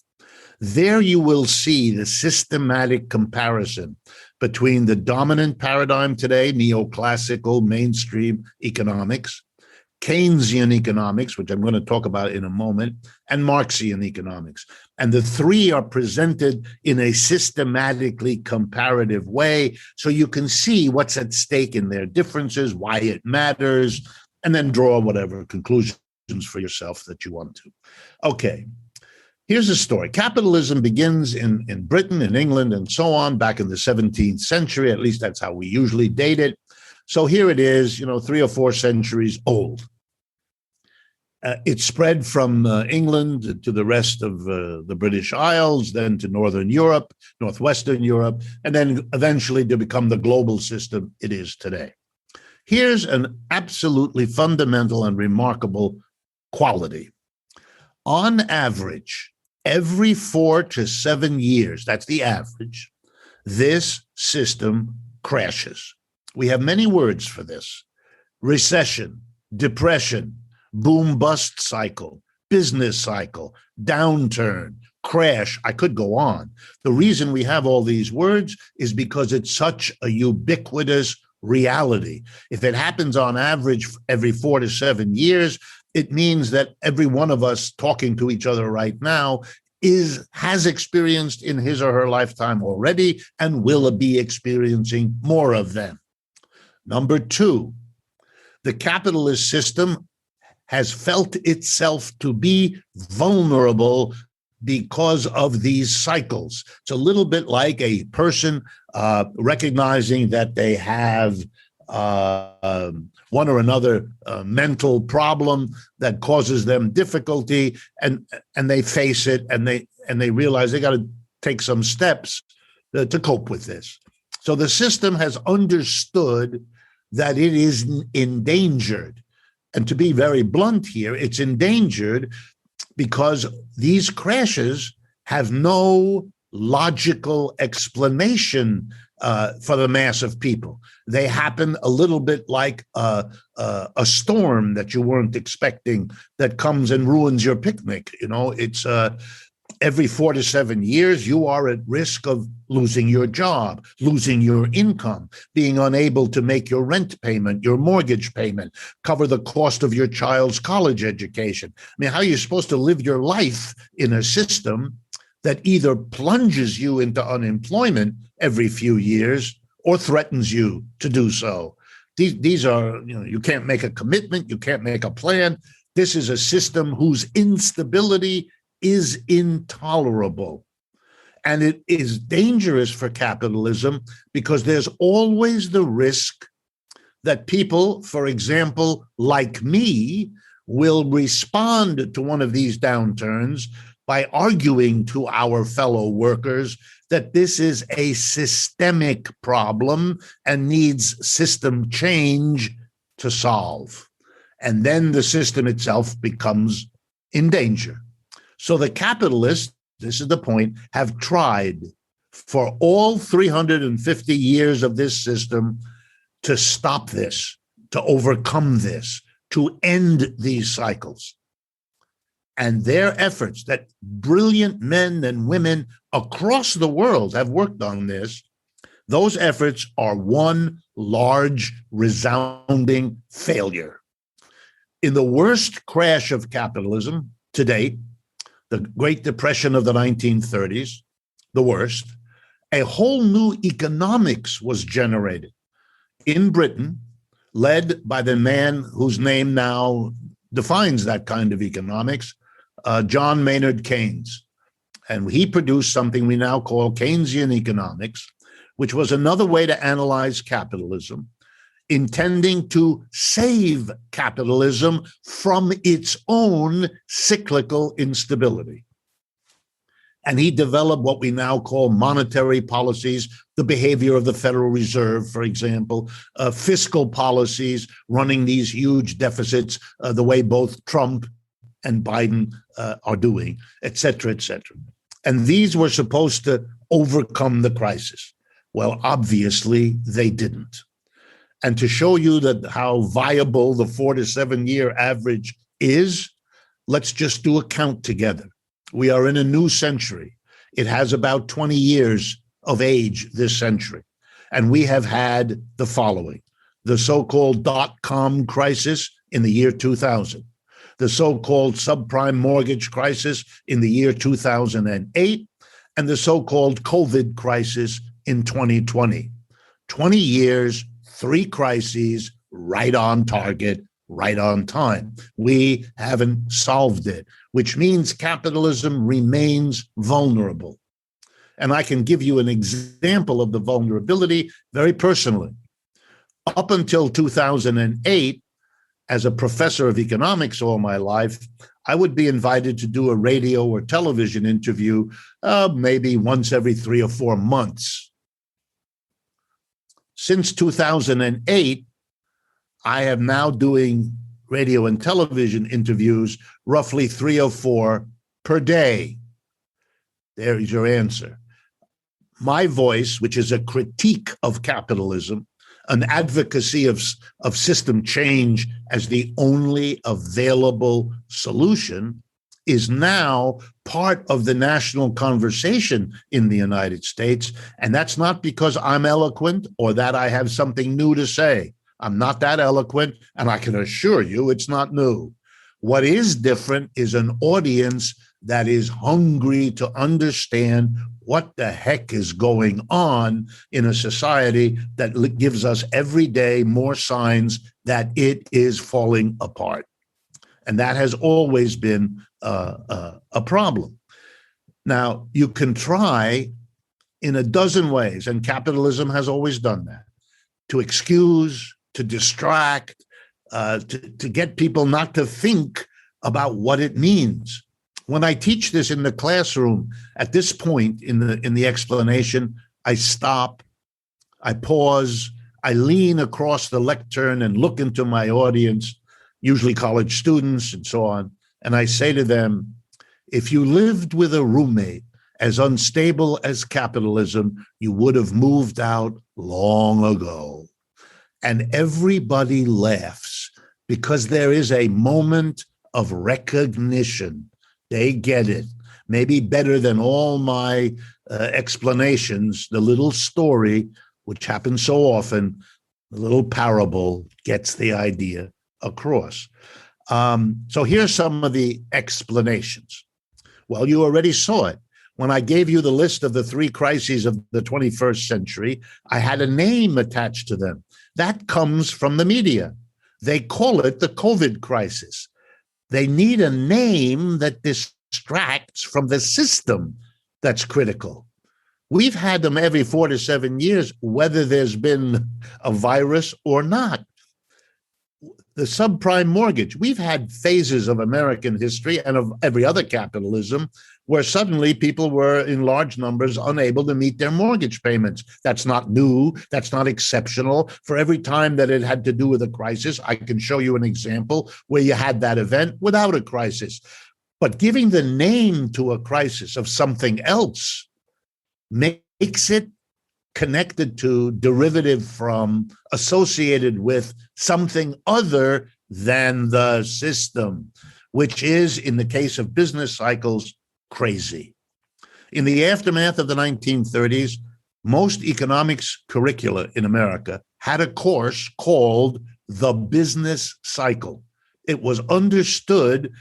There you will see the systematic comparison between the dominant paradigm today, neoclassical mainstream economics, Keynesian economics, which I'm going to talk about in a moment, and Marxian economics. And the three are presented in a systematically comparative way, so you can see what's at stake in their differences, why it matters, and then draw whatever conclusions for yourself that you want to. Okay, here's a story. Capitalism begins in Britain, in England, and so on, back in the 17th century. At least that's how we usually date it. So here it is, 3 or 4 centuries old. It spread from England to the rest of the British Isles, then to Northern Europe, Northwestern Europe, and then eventually to become the global system it is today. Here's an absolutely fundamental and remarkable quality. On average, every 4 to 7 years, that's the average, this system crashes. We have many words for this: recession, depression, boom-bust cycle, business cycle, downturn, crash. I could go on. The reason we have all these words is because it's such a ubiquitous reality. If it happens on average every 4 to 7 years, it means that every one of us talking to each other right now has experienced in his or her lifetime already and will be experiencing more of them. Number 2, the capitalist system has felt itself to be vulnerable because of these cycles. It's a little bit like a person recognizing that they have one or another mental problem that causes them difficulty, and they face it, and they realize they got to take some steps to cope with this. So the system has understood that it is endangered. And to be very blunt here, it's endangered because these crashes have no logical explanation for the mass of people. They happen a little bit like a storm that you weren't expecting that comes and ruins your picnic. It's every 4 to 7 years, you are at risk of losing your job, losing your income, being unable to make your rent payment, your mortgage payment, cover the cost of your child's college education. I mean, how are you supposed to live your life in a system that either plunges you into unemployment every few years or threatens you to do so? These are, you can't make a commitment, you can't make a plan. This is a system whose instability is intolerable. And it is dangerous for capitalism because there's always the risk that people, for example, like me, will respond to one of these downturns by arguing to our fellow workers that this is a systemic problem and needs system change to solve. And then the system itself becomes in danger. So the capitalists, this is the point, have tried for all 350 years of this system to stop this, to overcome this, to end these cycles. And their efforts, that brilliant men and women across the world have worked on this, Those efforts are one large, resounding failure. In the worst crash of capitalism to date, the Great Depression of the 1930s, the worst, a whole new economics was generated in Britain, led by the man whose name now defines that kind of economics, John Maynard Keynes. And he produced something we now call Keynesian economics, which was another way to analyze capitalism, intending to save capitalism from its own cyclical instability. And he developed what we now call monetary policies, the behavior of the Federal Reserve, for example, fiscal policies, running these huge deficits, the way both Trump and Biden are doing, et cetera, et cetera. And these were supposed to overcome the crisis. Well, obviously, they didn't. And to show you that how viable the 4 to 7 year average is, let's just do a count together. We are in a new century. It has about 20 years of age this century. And we have had the following: the so-called dot-com crisis in the year 2000, the so-called subprime mortgage crisis in the year 2008, and the so-called COVID crisis in 2020. 20 years, 3 crises, right on target, right on time. We haven't solved it, which means capitalism remains vulnerable. And I can give you an example of the vulnerability very personally. Up until 2008, as a professor of economics all my life, I would be invited to do a radio or television interview maybe once every 3 or 4 months. Since 2008, I am now doing radio and television interviews roughly 3 or 4 per day. There is your answer. My voice, which is a critique of capitalism, an advocacy of system change as the only available solution, is now part of the national conversation in the United States. And that's not because I'm eloquent or that I have something new to say. I'm not that eloquent, and I can assure you it's not new. What is different is an audience that is hungry to understand what the heck is going on in a society that gives us every day more signs that it is falling apart. And that has always been a problem. Now, you can try in a dozen ways, and capitalism has always done that, to excuse, to distract, to get people not to think about what it means. When I teach this in the classroom, at this point in the explanation, I stop, I pause, I lean across the lectern and look into my audience, usually college students and so on, and I say to them, if you lived with a roommate as unstable as capitalism, you would have moved out long ago. And everybody laughs because there is a moment of recognition. They get it. Maybe better than all my explanations, the little story, which happens so often, the little parable gets the idea across. So here's some of the explanations. Well, you already saw it. When I gave you the list of the 3 crises of the 21st century, I had a name attached to them. That comes from the media. They call it the COVID crisis. They need a name that distracts from the system that's critical. We've had them every 4 to 7 years, whether there's been a virus or not. The subprime mortgage, we've had phases of American history and of every other capitalism where suddenly people were in large numbers unable to meet their mortgage payments. That's not new. That's not exceptional. For every time that it had to do with a crisis, I can show you an example where you had that event without a crisis. But giving the name to a crisis of something else makes it connected to, derivative from, associated with something other than the system, which is, in the case of business cycles, crazy. In the aftermath of the 1930s, most economics curricula in America had a course called the business cycle. It was understood,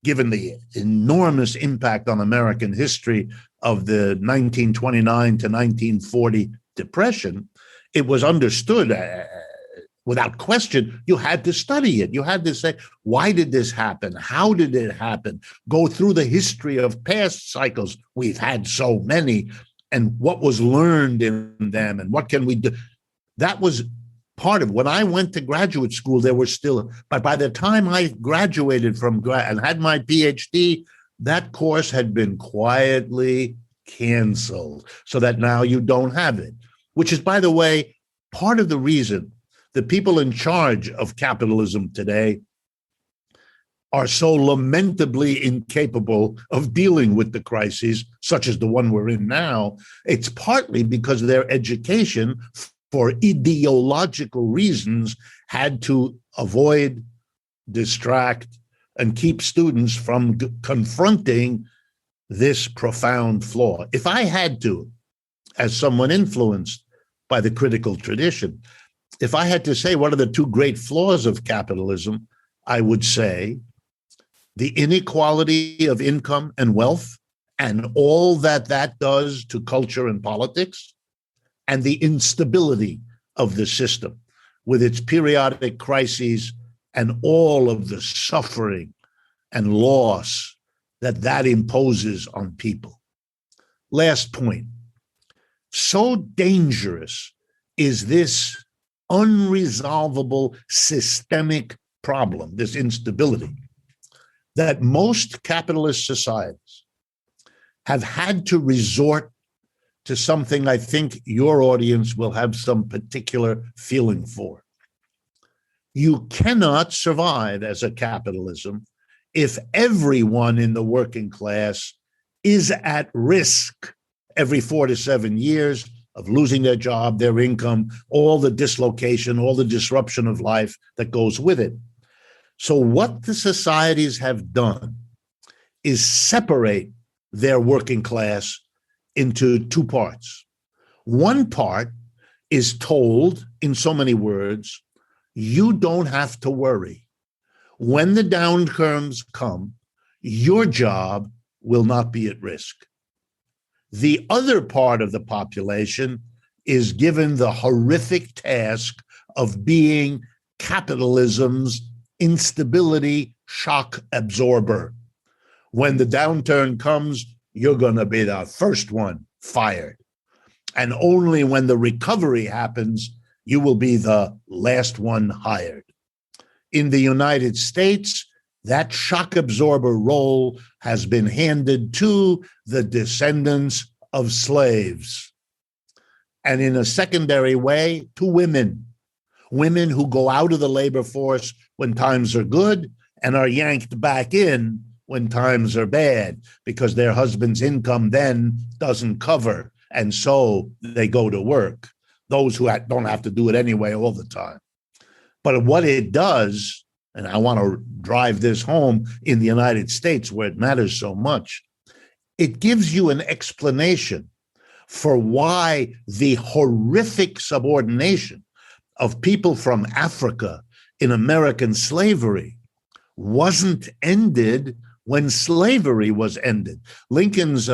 given the enormous impact on American history of the 1929 to 1940 Depression, it was understood without question. You had to study it. You had to say, why did this happen? How did it happen? Go through the history of past cycles. We've had so many, and what was learned in them, and what can we do? That was part of when I went to graduate school. There were still, but by the time I graduated from and had my PhD, that course had been quietly canceled, so that now you don't have it, which is, by the way, part of the reason the people in charge of capitalism today are so lamentably incapable of dealing with the crises, such as the one we're in now. It's partly because their education, for ideological reasons, had to avoid, distract, and keep students from confronting this profound flaw. If I had to, as someone influenced by the critical tradition, if I had to say what are the two great flaws of capitalism, I would say the inequality of income and wealth and all that that does to culture and politics, and the instability of the system with its periodic crises and all of the suffering and loss that that imposes on people. Last point. So dangerous is this unresolvable systemic problem, this instability, that most capitalist societies have had to resort to something I think your audience will have some particular feeling for. You cannot survive as a capitalism if everyone in the working class is at risk every 4 to 7 years of losing their job, their income, all the dislocation, all the disruption of life that goes with it. So what the societies have done is separate their working class into two parts. One part is told in so many words, you don't have to worry. When the downturns come, your job will not be at risk. The other part of the population is given the horrific task of being capitalism's instability shock absorber. When the downturn comes, you're going to be the first one fired. And only when the recovery happens, you will be the last one hired. In the United States, that shock absorber role has been handed to the descendants of slaves. And in a secondary way, to women. Women who go out of the labor force when times are good and are yanked back in when times are bad, because their husband's income then doesn't cover, and so they go to work. Those who don't have to do it anyway all the time. But what it does, and I want to drive this home in the United States where it matters so much, it gives you an explanation for why the horrific subordination of people from Africa in American slavery wasn't ended when slavery was ended. Lincoln's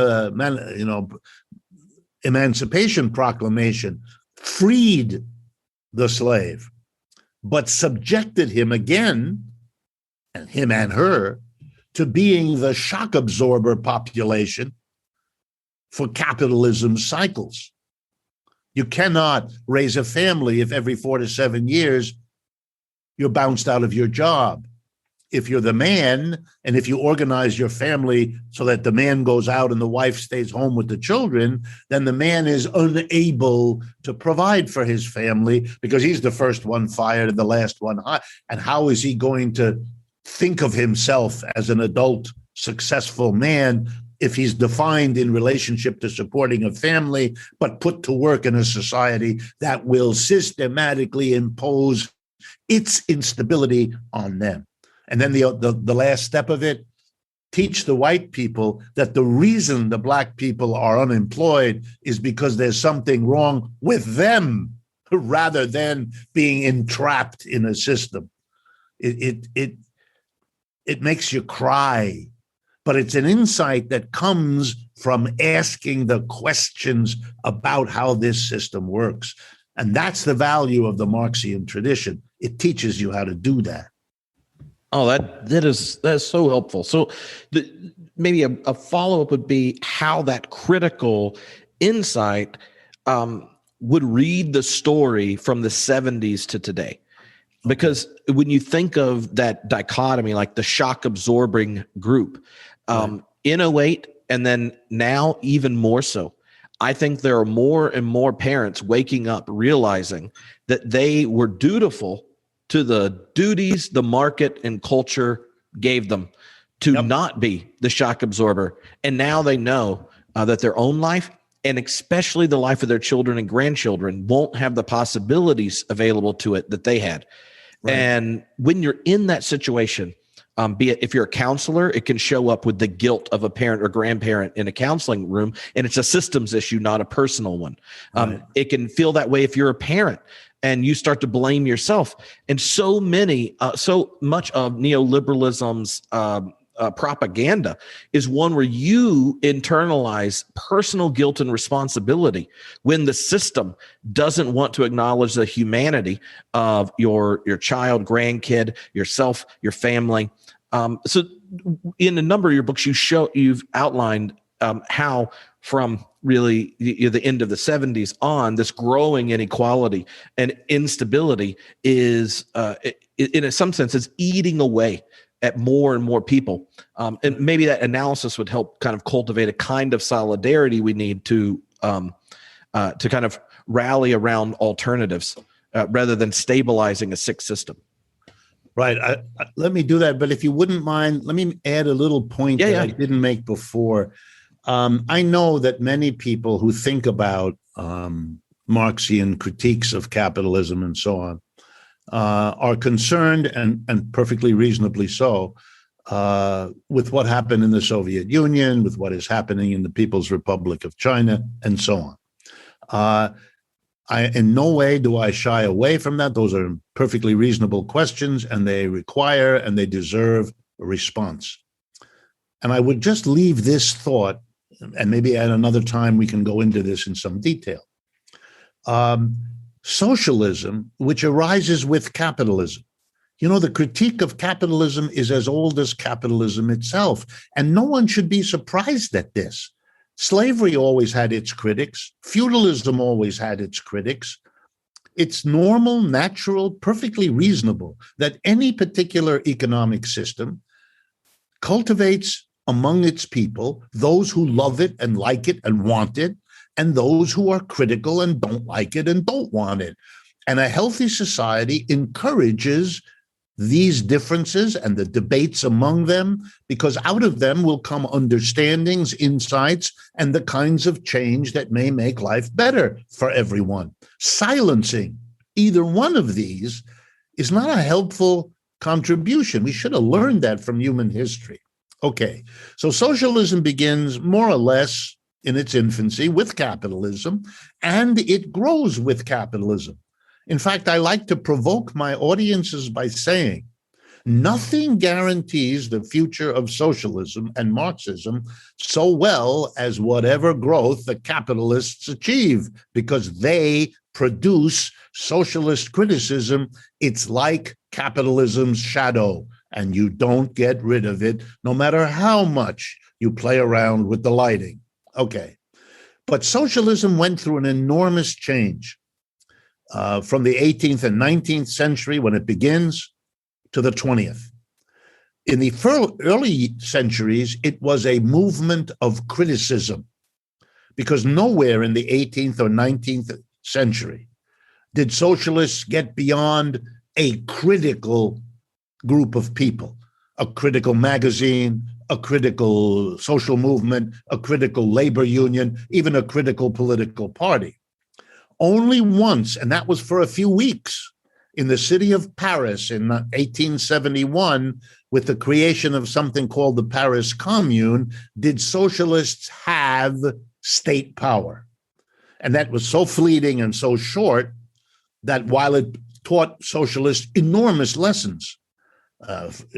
Emancipation Proclamation freed the slave, but subjected him again, and him and her, to being the shock absorber population for capitalism cycles. You cannot raise a family if every 4 to 7 years you're bounced out of your job. If you're the man, and if you organize your family so that the man goes out and the wife stays home with the children, then the man is unable to provide for his family because he's the first one fired and the last one hired. And how is he going to think of himself as an adult, successful man if he's defined in relationship to supporting a family, but put to work in a society that will systematically impose its instability on them? And then the last step of it, teach the white people that the reason the black people are unemployed is because there's something wrong with them rather than being entrapped in a system. It makes you cry, but it's an insight that comes from asking the questions about how this system works. And that's the value of the Marxian tradition. It teaches you how to do that. Oh, that is so helpful. So maybe a follow-up would be how that critical insight would read the story from the 70s to today. Because when you think of that dichotomy, like the shock absorbing group, in 08 and then now even more so, I think there are more and more parents waking up realizing that they were dutiful to the duties the market and culture gave them to not be the shock absorber. And now they know that their own life, and especially the life of their children and grandchildren, won't have the possibilities available to it that they had. Right. And when you're in that situation, be it if you're a counselor, it can show up with the guilt of a parent or grandparent in a counseling room, and it's a systems issue, not a personal one. Right. It can feel that way if you're a parent and you start to blame yourself. And so much of neoliberalism's propaganda is one where you internalize personal guilt and responsibility when the system doesn't want to acknowledge the humanity of your child, grandkid, yourself, your family. So in a number of your books, you've outlined how from really the end of the 70s on, this growing inequality and instability is, in some sense, is eating away at more and more people. And maybe that analysis would help kind of cultivate a kind of solidarity we need to kind of rally around alternatives rather than stabilizing a sick system. Right. Let me do that. But if you wouldn't mind, let me add a little point that I didn't make before. I know that many people who think about Marxian critiques of capitalism and so on are concerned, and perfectly reasonably so, with what happened in the Soviet Union, with what is happening in the People's Republic of China, and so on. In no way do I shy away from that. Those are perfectly reasonable questions, and they require and they deserve a response. And I would just leave this thought, and maybe at another time we can go into this in some detail. Socialism, which arises with capitalism. The critique of capitalism is as old as capitalism itself, and no one should be surprised at this. Slavery always had its critics. Feudalism always had its critics. It's normal, natural, perfectly reasonable that any particular economic system cultivates among its people those who love it and like it and want it, and those who are critical and don't like it and don't want it. And a healthy society encourages these differences and the debates among them, because out of them will come understandings, insights, and the kinds of change that may make life better for everyone. Silencing either one of these is not a helpful contribution. We should have learned that from human history. Okay, so socialism begins more or less in its infancy with capitalism, and it grows with capitalism. In fact, I like to provoke my audiences by saying, nothing guarantees the future of socialism and Marxism so well as whatever growth the capitalists achieve, because they produce socialist criticism. It's like capitalism's shadow, and you don't get rid of it, no matter how much you play around with the lighting. Okay, but socialism went through an enormous change. From the 18th and 19th century, when it begins, to the 20th. In the early centuries, it was a movement of criticism, because nowhere in the 18th or 19th century did socialists get beyond a critical group of people, a critical magazine, a critical social movement, a critical labor union, even a critical political party. Only once, and that was for a few weeks, in the city of Paris in 1871, with the creation of something called the Paris Commune, did socialists have state power. And that was so fleeting and so short that while it taught socialists enormous lessons,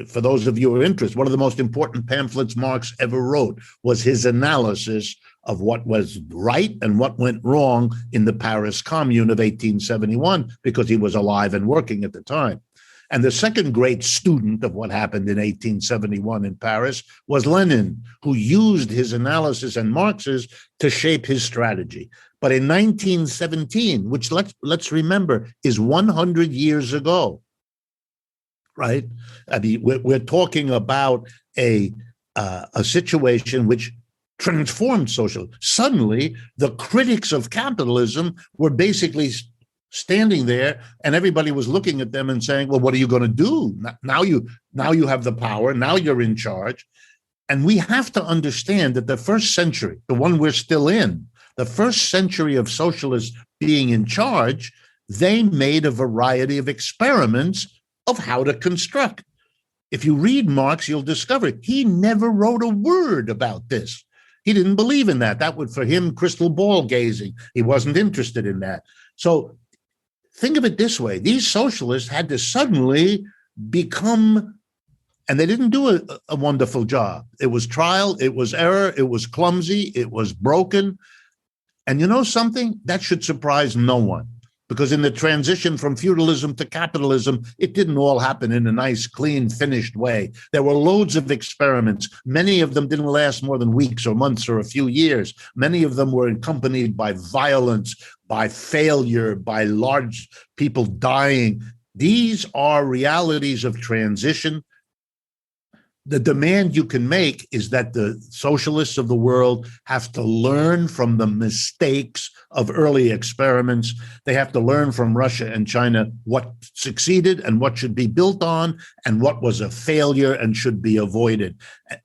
for those of you who are interested, one of the most important pamphlets Marx ever wrote was his analysis of what was right and what went wrong in the Paris Commune of 1871, because he was alive and working at the time. And the second great student of what happened in 1871 in Paris was Lenin, who used his analysis and Marx's to shape his strategy. But in 1917, which let's remember is 100 years ago, right? I mean, we're talking about a situation which transformed social. Suddenly, the critics of capitalism were basically standing there, and everybody was looking at them and saying, "Well, what are you going to do? Now you have the power. Now you're in charge." And we have to understand that the first century, the one we're still in, the first century of socialists being in charge, they made a variety of experiments of how to construct. If you read Marx, you'll discover he never wrote a word about this. He didn't believe in that. That would, for him, crystal ball gazing. He wasn't interested in that. So think of it this way. These socialists had to suddenly become, and they didn't do a wonderful job. It was trial, it was error, it was clumsy, it was broken. And you know something? That should surprise no one. Because in the transition from feudalism to capitalism, it didn't all happen in a nice, clean, finished way. There were loads of experiments. Many of them didn't last more than weeks or months or a few years. Many of them were accompanied by violence, by failure, by large people dying. These are realities of transition. The demand you can make is that the socialists of the world have to learn from the mistakes of early experiments. They have to learn from Russia and China what succeeded and what should be built on and what was a failure and should be avoided.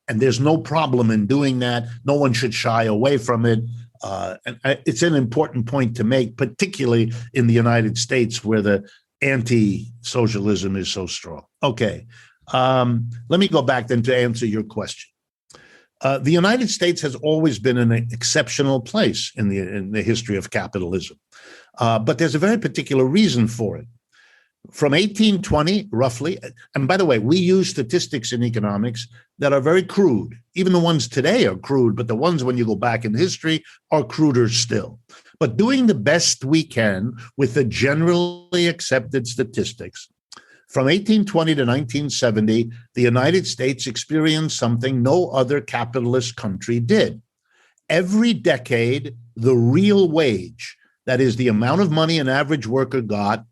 And there's no problem in doing that. No one should shy away from it. And it's an important point to make, particularly in the United States, where the anti-socialism is so strong. Okay. Let me go back then to answer your question. The United States has always been an exceptional place in the history of capitalism, but there's a very particular reason for it. From 1820, roughly, and by the way, we use statistics in economics that are very crude. Even the ones today are crude, but the ones when you go back in history are cruder still. But doing the best we can with the generally accepted statistics, from 1820 to 1970, the United States experienced something no other capitalist country did. Every decade, the real wage, that is the amount of money an average worker got,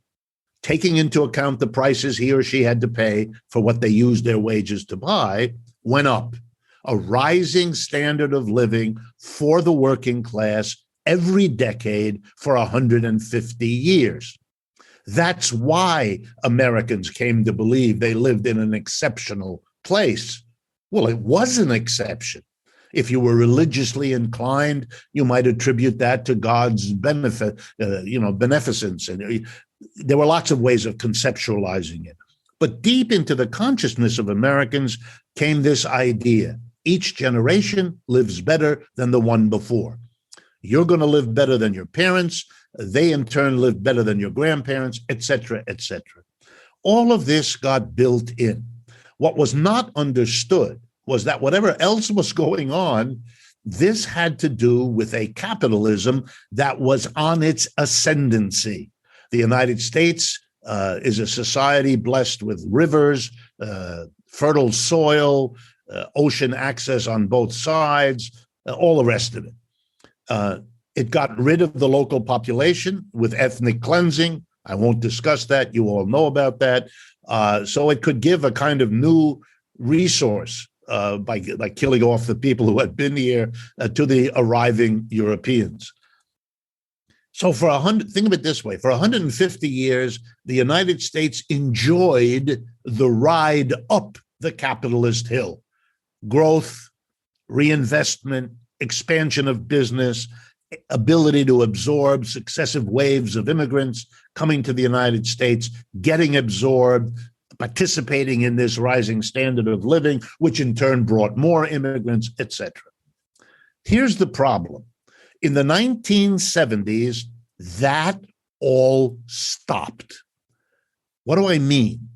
taking into account the prices he or she had to pay for what they used their wages to buy, went up. A rising standard of living for the working class every decade for 150 years. That's why Americans came to believe they lived in an exceptional place. Well, it was an exception. If you were religiously inclined, you might attribute that to God's beneficence. And there were lots of ways of conceptualizing it. But deep into the consciousness of Americans came this idea: each generation lives better than the one before. You're going to live better than your parents. They, in turn, lived better than your grandparents, et cetera, et cetera. All of this got built in. What was not understood was that whatever else was going on, this had to do with a capitalism that was on its ascendancy. The United States is a society blessed with rivers, fertile soil, ocean access on both sides, all the rest of it. It got rid of the local population with ethnic cleansing. I won't discuss that. You all know about that. So it could give a kind of new resource by killing off the people who had been here to the arriving Europeans. So think of it this way. For 150 years, the United States enjoyed the ride up the capitalist hill. Growth, reinvestment, expansion of business, ability to absorb successive waves of immigrants coming to the United States, getting absorbed, participating in this rising standard of living, which in turn brought more immigrants, etc. Here's the problem. In the 1970s, that all stopped. What do I mean?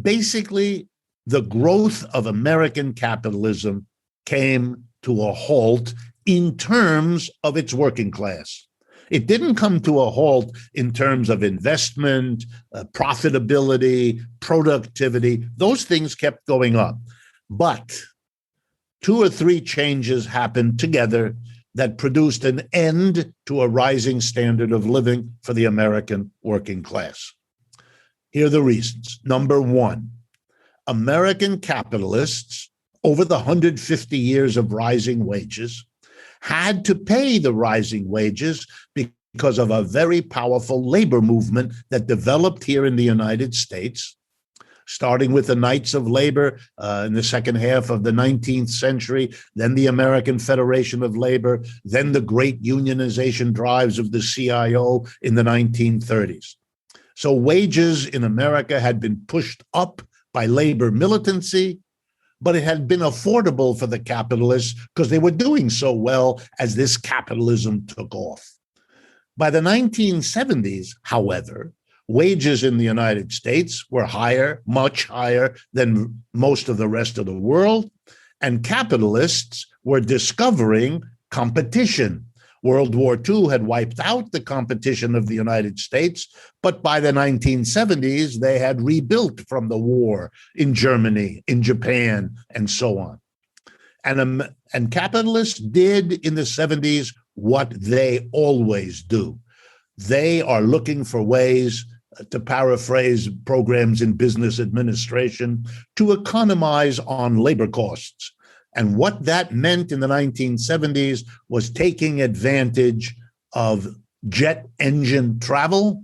Basically, the growth of American capitalism came to a halt in terms of its working class. It didn't come to a halt in terms of investment, profitability, productivity. Those things kept going up. But 2 or 3 changes happened together that produced an end to a rising standard of living for the American working class. Here are the reasons. Number 1, American capitalists, over the 150 years of rising wages, had to pay the rising wages because of a very powerful labor movement that developed here in the United States, starting with the Knights of Labor in the second half of the 19th century, then the American Federation of Labor, then the great unionization drives of the CIO in the 1930s. So wages in America had been pushed up by labor militancy, but it had been affordable for the capitalists because they were doing so well as this capitalism took off. By the 1970s, however, wages in the United States were higher, much higher than most of the rest of the world, and capitalists were discovering competition. World War II had wiped out the competition of the United States, but by the 1970s, they had rebuilt from the war in Germany, in Japan, and so on. And capitalists did in the 70s what they always do. They are looking for ways, to paraphrase programs in business administration, to economize on labor costs. And what that meant in the 1970s was taking advantage of jet engine travel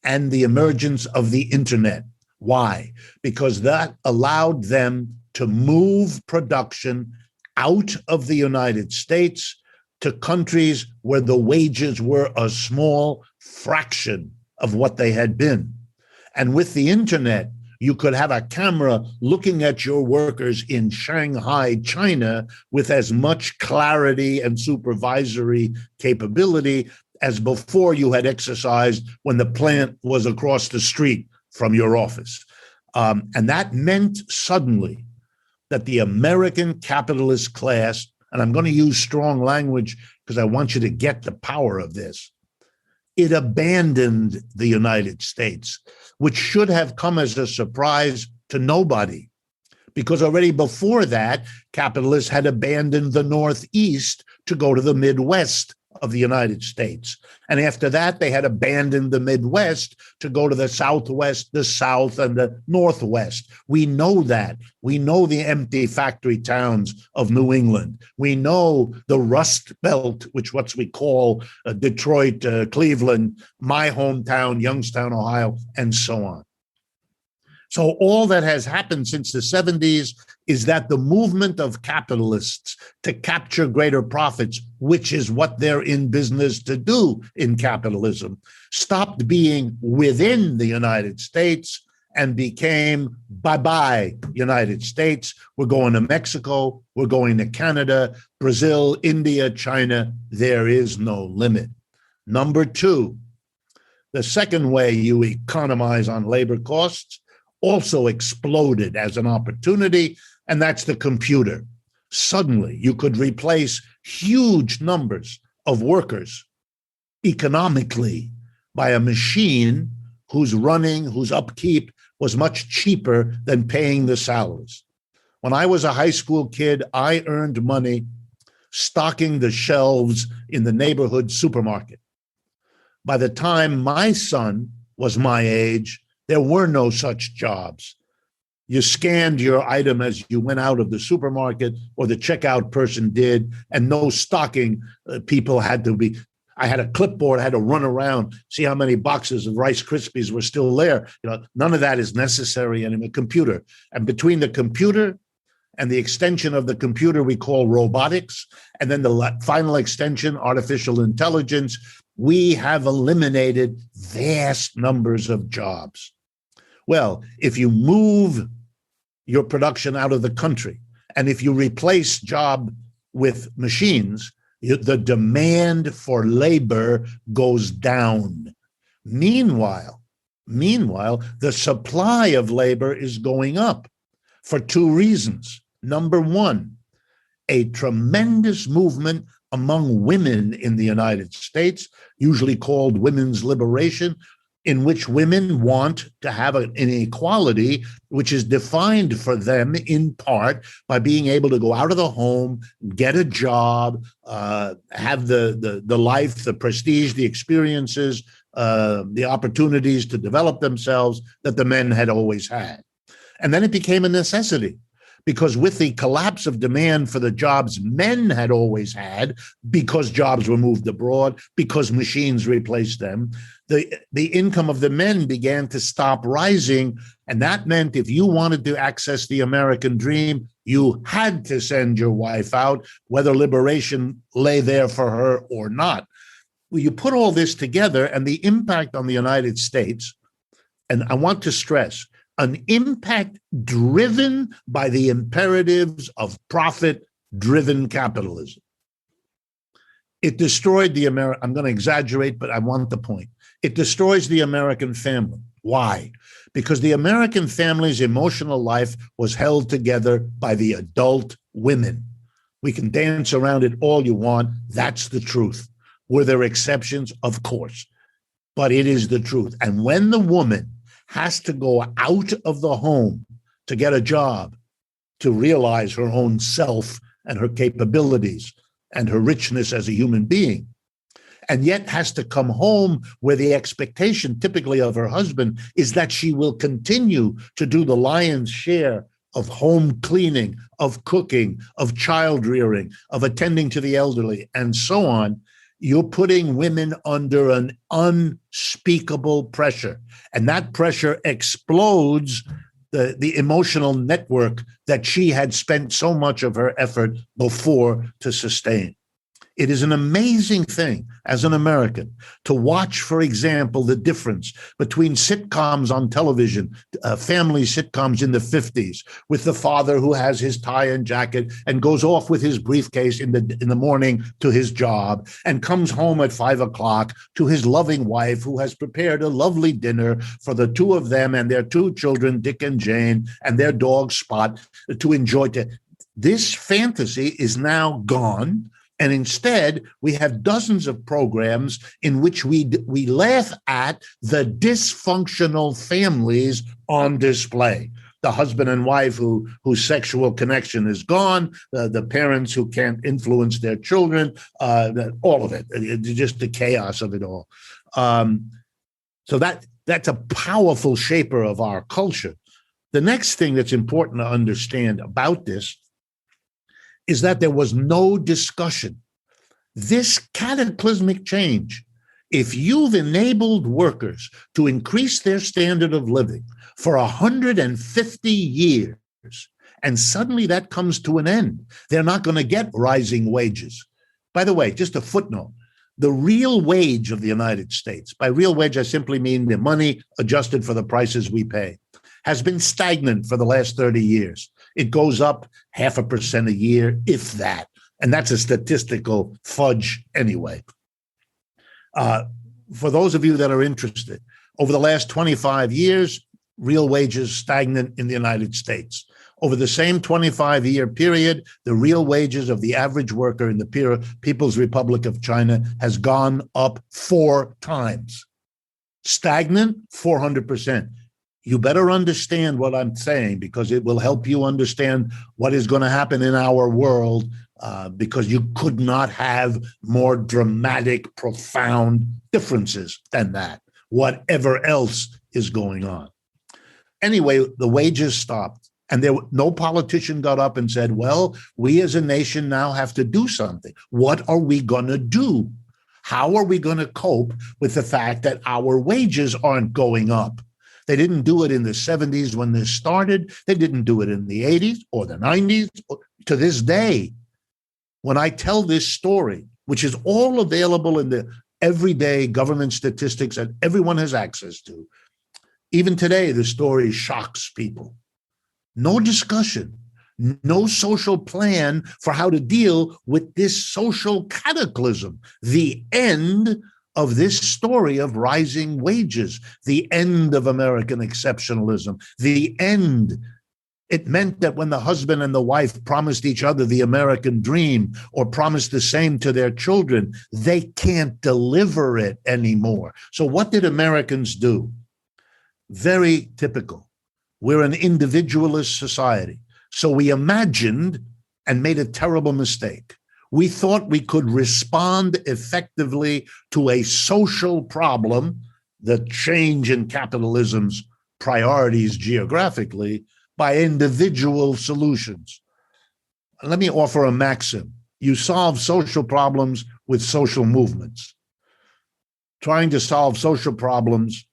and the emergence of the internet. Why? Because that allowed them to move production out of the United States to countries where the wages were a small fraction of what they had been. And with the internet, you could have a camera looking at your workers in Shanghai, China, with as much clarity and supervisory capability as before you had exercised when the plant was across the street from your office. And that meant suddenly that the American capitalist class, and I'm going to use strong language because I want you to get the power of this, it abandoned the United States, which should have come as a surprise to nobody, because already before that, capitalists had abandoned the Northeast to go to the Midwest of the United States. And after that, they had abandoned the Midwest to go to the Southwest, the South, and the Northwest. We know that. We know the empty factory towns of New England. We know the Rust Belt, which what we call Detroit, Cleveland, my hometown, Youngstown, Ohio, and so on. So all that has happened since the 70s is that the movement of capitalists to capture greater profits, which is what they're in business to do in capitalism, stopped being within the United States and became bye-bye United States. We're going to Mexico, we're going to Canada, Brazil, India, China. There is no limit. Number 2, the second way you economize on labor costs also exploded as an opportunity, and that's the computer. Suddenly, you could replace huge numbers of workers economically by a machine whose upkeep was much cheaper than paying the salaries. When I was a high school kid, I earned money stocking the shelves in the neighborhood supermarket. By the time my son was my age, there were no such jobs. You scanned your item as you went out of the supermarket, or the checkout person did, and no stocking people had to be. I had a clipboard, I had to run around, see how many boxes of Rice Krispies were still there. None of that is necessary in a computer. And between the computer and the extension of the computer we call robotics, and then the final extension, artificial intelligence, we have eliminated vast numbers of jobs. Well, if you move your production out of the country, and if you replace job with machines, the demand for labor goes down. Meanwhile, the supply of labor is going up for two reasons. Number one, a tremendous movement among women in the United States, usually called women's liberation, in which women want to have an equality which is defined for them in part by being able to go out of the home, get a job, have the life, the prestige, the experiences, the opportunities to develop themselves that the men had always had. And then it became a necessity, because with the collapse of demand for the jobs men had always had, because jobs were moved abroad, because machines replaced them, the income of the men began to stop rising. And that meant if you wanted to access the American dream, you had to send your wife out, whether liberation lay there for her or not. Well, you put all this together and the impact on the United States, and I want to stress, an impact driven by the imperatives of profit-driven capitalism. It destroyed the American, I'm going to exaggerate, but I want the point. It destroys the American family. Why? Because the American family's emotional life was held together by the adult women. We can dance around it all you want. That's the truth. Were there exceptions? Of course. But it is the truth. And when the woman has to go out of the home to get a job, to realize her own self and her capabilities and her richness as a human being, and yet has to come home where the expectation typically of her husband is that she will continue to do the lion's share of home cleaning, of cooking, of child rearing, of attending to the elderly, and so on, you're putting women under an unspeakable pressure. And that pressure explodes the emotional network that she had spent so much of her effort before to sustain. It is an amazing thing as an American to watch, for example, the difference between sitcoms on television, family sitcoms in the 50s, with the father who has his tie and jacket and goes off with his briefcase in the morning to his job and comes home at 5 o'clock to his loving wife who has prepared a lovely dinner for the two of them and their two children, Dick and Jane, and their dog Spot, to enjoy. This fantasy is now gone. And instead, we have dozens of programs in which we laugh at the dysfunctional families on display. The husband and wife whose sexual connection is gone, the parents who can't influence their children, all of it, just the chaos of it all. So that's a powerful shaper of our culture. The next thing that's important to understand about this is that there was no discussion. This cataclysmic change, if you've enabled workers to increase their standard of living for 150 years, and suddenly that comes to an end, they're not going to get rising wages. By the way, just a footnote, the real wage of the United States, by real wage, I simply mean the money adjusted for the prices we pay, has been stagnant for the last 30 years. It goes up 0.5% a year, if that. And that's a statistical fudge anyway. For those of you that are interested, over the last 25 years, real wages stagnant in the United States. Over the same 25-year period, the real wages of the average worker in the People's Republic of China has gone up 4 times. Stagnant, 400%. You better understand what I'm saying, because it will help you understand what is going to happen in our world, because you could not have more dramatic, profound differences than that, whatever else is going on. Anyway, the wages stopped, and no politician got up and said, well, we as a nation now have to do something. What are we going to do? How are we going to cope with the fact that our wages aren't going up? They didn't do it in the 70s when this started. They didn't do it in the 80s or the 90s. To this day, when I tell this story, which is all available in the everyday government statistics that everyone has access to, Even today, the story shocks people. No discussion, no social plan for how to deal with this social cataclysm, the end of this story of rising wages, the end of American exceptionalism, the end. It meant that when the husband and the wife promised each other the American dream or promised the same to their children, they can't deliver it anymore. So what did Americans do? Very typical. We're an individualist society. So we imagined and made a terrible mistake. We thought we could respond effectively to a social problem, the change in capitalism's priorities geographically, by individual solutions. Let me offer a maxim. You solve social problems with social movements. Trying to solve social problems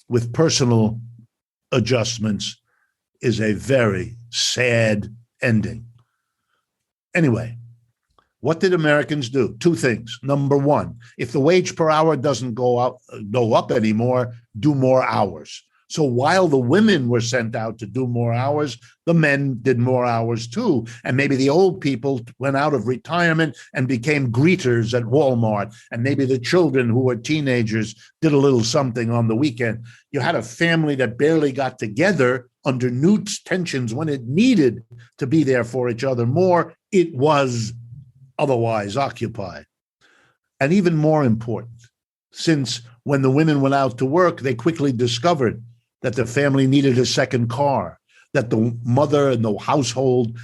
with personal adjustments is a very sad ending. Anyway, what did Americans do? Two things. Number one, if the wage per hour doesn't go up anymore, do more hours. So while the women were sent out to do more hours, the men did more hours too. And maybe the old people went out of retirement and became greeters at Walmart. And maybe the children who were teenagers did a little something on the weekend. You had a family that barely got together under new tensions when it needed to be there for each other more. It was otherwise occupied. And even more important, since when the women went out to work, they quickly discovered that the family needed a second car, that the mother and the household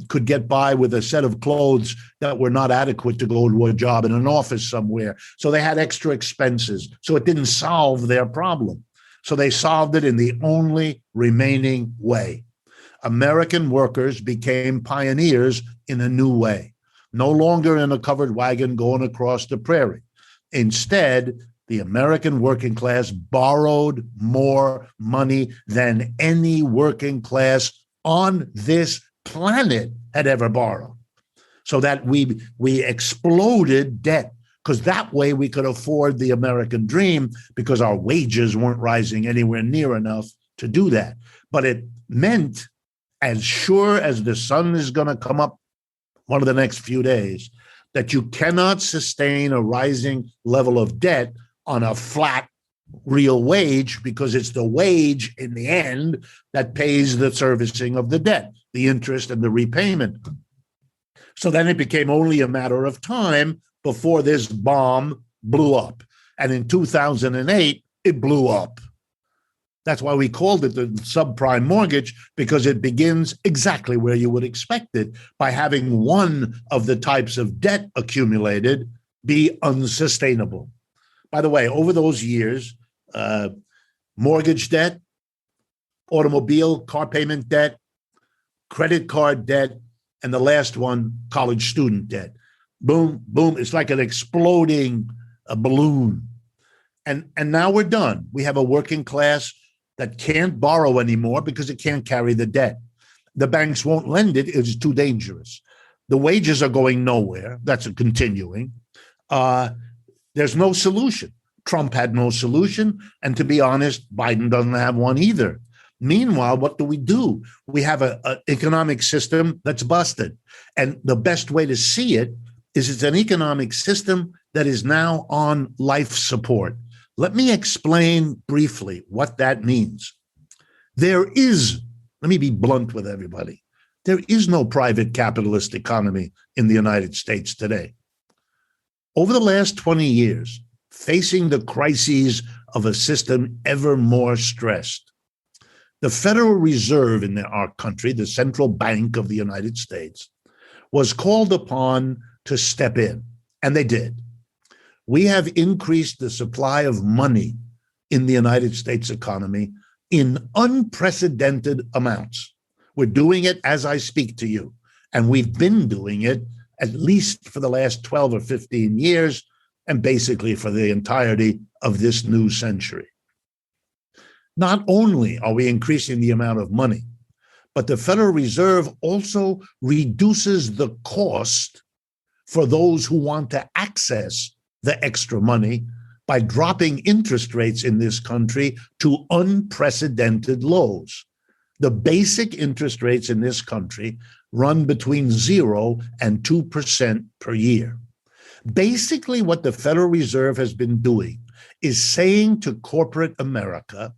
could get by with a set of clothes that were not adequate to go to a job in an office somewhere. So they had extra expenses. So it didn't solve their problem. So they solved it in the only remaining way. American workers became pioneers in a new way, no longer in a covered wagon going across the prairie. Instead, the American working class borrowed more money than any working class on this planet had ever borrowed. So that we exploded debt, because that way we could afford the American dream, because our wages weren't rising anywhere near enough to do that. But it meant, as sure as the sun is going to come up one of the next few days, that you cannot sustain a rising level of debt on a flat real wage, because it's the wage in the end that pays the servicing of the debt, the interest and the repayment. So then it became only a matter of time before this bomb blew up. And in 2008, it blew up. That's why we called it the subprime mortgage, because it begins exactly where you would expect it, by having one of the types of debt accumulated be unsustainable. By the way, over those years, mortgage debt, automobile car payment debt, credit card debt, and the last one, college student debt. Boom, boom. It's like an exploding balloon. And now we're done. We have a working class that can't borrow anymore because it can't carry the debt. The banks won't lend it. It's too dangerous. The wages are going nowhere. That's continuing. There's no solution. Trump had no solution. And to be honest, Biden doesn't have one either. Meanwhile, what do? We have an economic system that's busted. And the best way to see it is it's an economic system that is now on life support. Let me explain briefly what that means. Let me be blunt with everybody. There is no private capitalist economy in the United States today. Over the last 20 years, facing the crises of a system ever more stressed, the Federal Reserve in our country, the central bank of the United States, was called upon to step in, and they did. We have increased the supply of money in the United States economy in unprecedented amounts. We're doing it as I speak to you, and we've been doing it at least for the last 12 or 15 years, and basically for the entirety of this new century. Not only are we increasing the amount of money, but the Federal Reserve also reduces the cost for those who want to access the extra money by dropping interest rates in this country to unprecedented lows. The basic interest rates in this country run between 0 and 2% per year. Basically, what the Federal Reserve has been doing is saying to corporate America,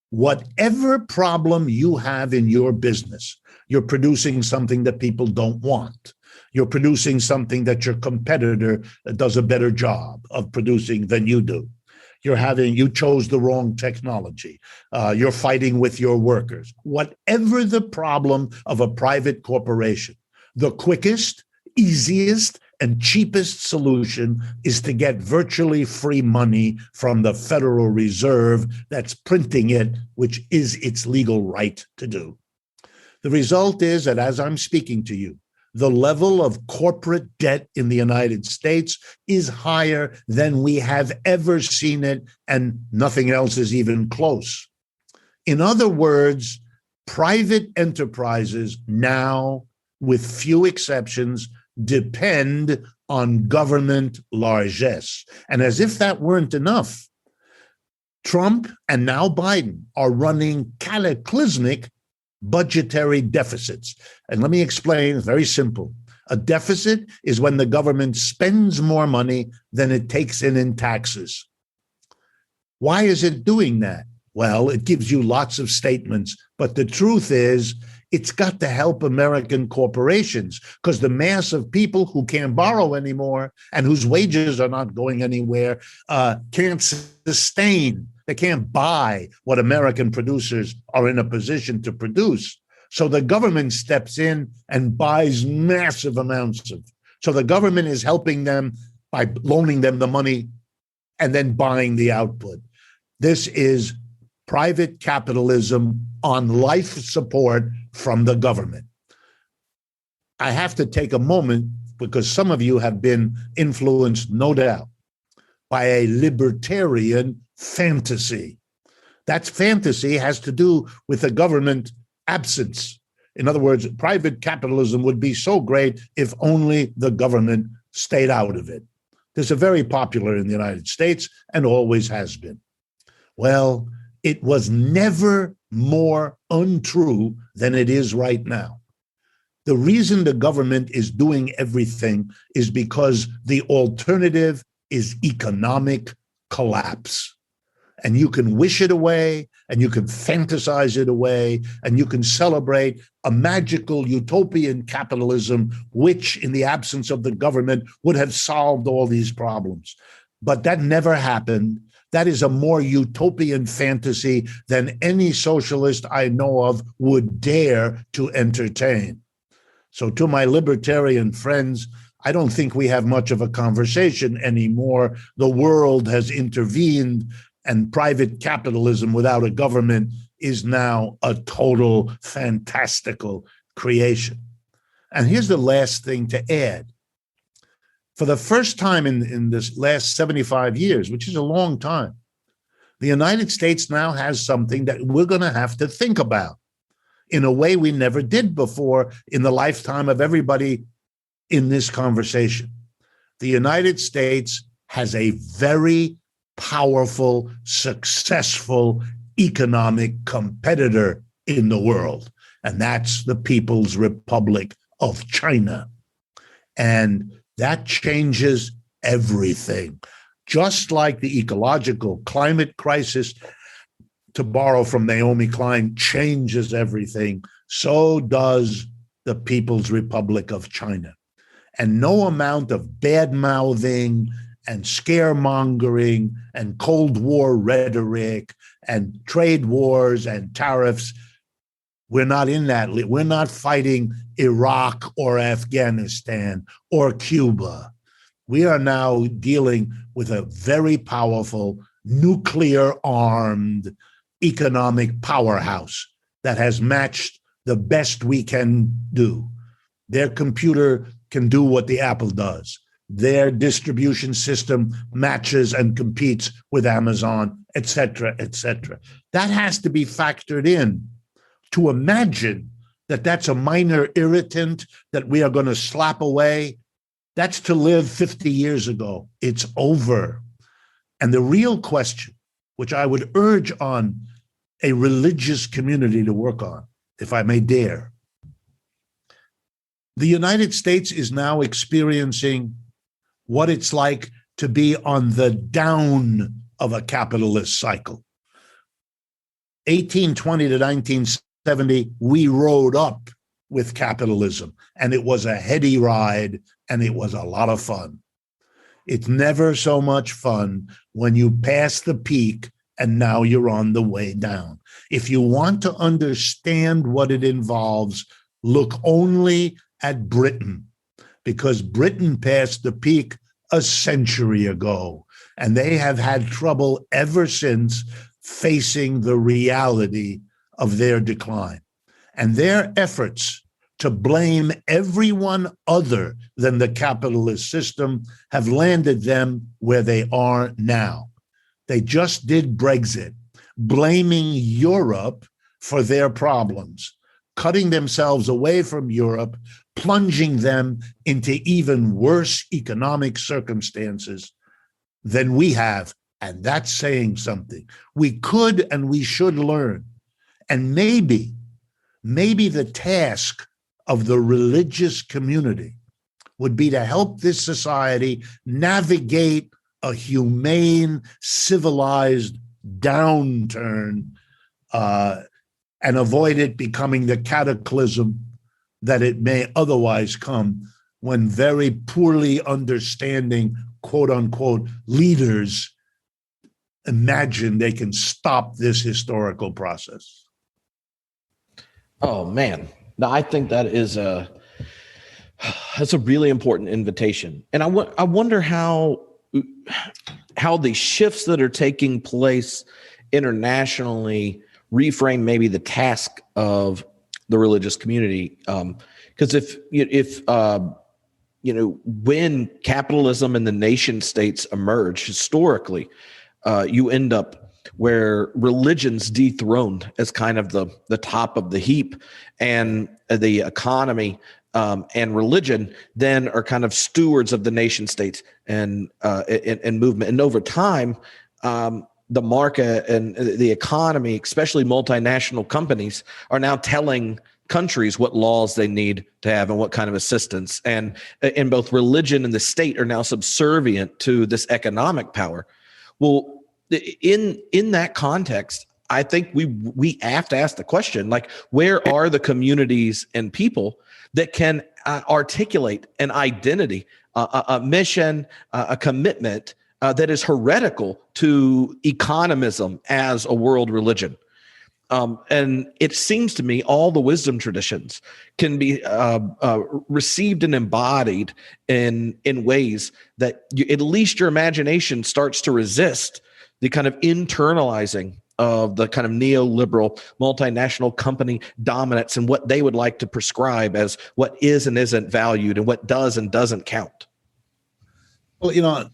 whatever problem you have in your business, you're producing something that people don't want. You're producing something that your competitor does a better job of producing than you do. You chose the wrong technology. You're fighting with your workers. Whatever the problem of a private corporation, the quickest, easiest, and cheapest solution is to get virtually free money from the Federal Reserve that's printing it, which is its legal right to do. The result is that as I'm speaking to you, the level of corporate debt in the United States is higher than we have ever seen it, and nothing else is even close. In other words, private enterprises now, with few exceptions, depend on government largesse. And as if that weren't enough, Trump and now Biden are running cataclysmic budgetary deficits. And let me explain, it's very simple. A deficit is when the government spends more money than it takes in taxes. Why is it doing that? Well, it gives you lots of statements, but the truth is it's got to help American corporations, because the mass of people who can't borrow anymore and whose wages are not going anywhere can't sustain. They can't buy what American producers are in a position to produce. So the government steps in and buys massive amounts of. So the government is helping them by loaning them the money and then buying the output. This is private capitalism on life support from the government. I have to take a moment because some of you have been influenced, no doubt, by a libertarian fantasy. That fantasy has to do with the government absence. In other words, private capitalism would be so great if only the government stayed out of it. This is very popular in the United States and always has been. Well, it was never more untrue than it is right now. The reason the government is doing everything is because the alternative is economic collapse. And you can wish it away, and you can fantasize it away, and you can celebrate a magical utopian capitalism, which in the absence of the government would have solved all these problems. But that never happened. That is a more utopian fantasy than any socialist I know of would dare to entertain. So to my libertarian friends, I don't think we have much of a conversation anymore. The world has intervened, and private capitalism without a government is now a total fantastical creation. And here's the last thing to add. For the first time in this last 75 years, which is a long time, the United States now has something that we're going to have to think about in a way we never did before in the lifetime of everybody in this conversation. The United States has a very powerful, successful economic competitor in the world, and that's the People's Republic of China. And that changes everything. Just like the ecological climate crisis, to borrow from Naomi Klein, changes everything, so does the People's Republic of China. And no amount of bad-mouthing and scaremongering and Cold War rhetoric and trade wars and tariffs, we're not in that. We're not fighting Iraq or Afghanistan or Cuba. We are now dealing with a very powerful nuclear-armed economic powerhouse that has matched the best we can do. Their computer can do what the Apple does. Their distribution system matches and competes with Amazon, et cetera, et cetera. That has to be factored in. To imagine that that's a minor irritant that we are going to slap away, that's to live 50 years ago. It's over. And the real question, which I would urge on a religious community to work on, if I may dare, the United States is now experiencing what it's like to be on the down of a capitalist cycle. 1820 to 1970, we rode up with capitalism, and it was a heady ride, and it was a lot of fun. It's never so much fun when you pass the peak and now you're on the way down. If you want to understand what it involves, look only at Britain, because Britain passed the peak a century ago, and they have had trouble ever since facing the reality of their decline. And their efforts to blame everyone other than the capitalist system have landed them where they are now. They just did Brexit, blaming Europe for their problems, cutting themselves away from Europe, plunging them into even worse economic circumstances than we have. And that's saying something. We could and we should learn. And maybe the task of the religious community would be to help this society navigate a humane, civilized downturn and avoid it becoming the cataclysm that it may otherwise come when very poorly understanding, quote unquote, leaders imagine they can stop this historical process. Oh man, no, I think that's a really important invitation, and I wonder how the shifts that are taking place internationally reframe maybe the task of the religious community. Because when capitalism and the nation states emerge historically, you end up where religion's dethroned as kind of the top of the heap, and the economy and religion then are kind of stewards of the nation states and movement. And over time, the market and the economy, especially multinational companies, are now telling countries what laws they need to have and what kind of assistance. And both religion and the state are now subservient to this economic power. Well, in that context, I think we have to ask the question, like, where are the communities and people that can articulate an identity, a mission, a commitment that is heretical to economism as a world religion? And it seems to me all the wisdom traditions can be received and embodied in ways that at least your imagination starts to resist the kind of internalizing of the kind of neoliberal multinational company dominance and what they would like to prescribe as what is and isn't valued and what does and doesn't count. Well,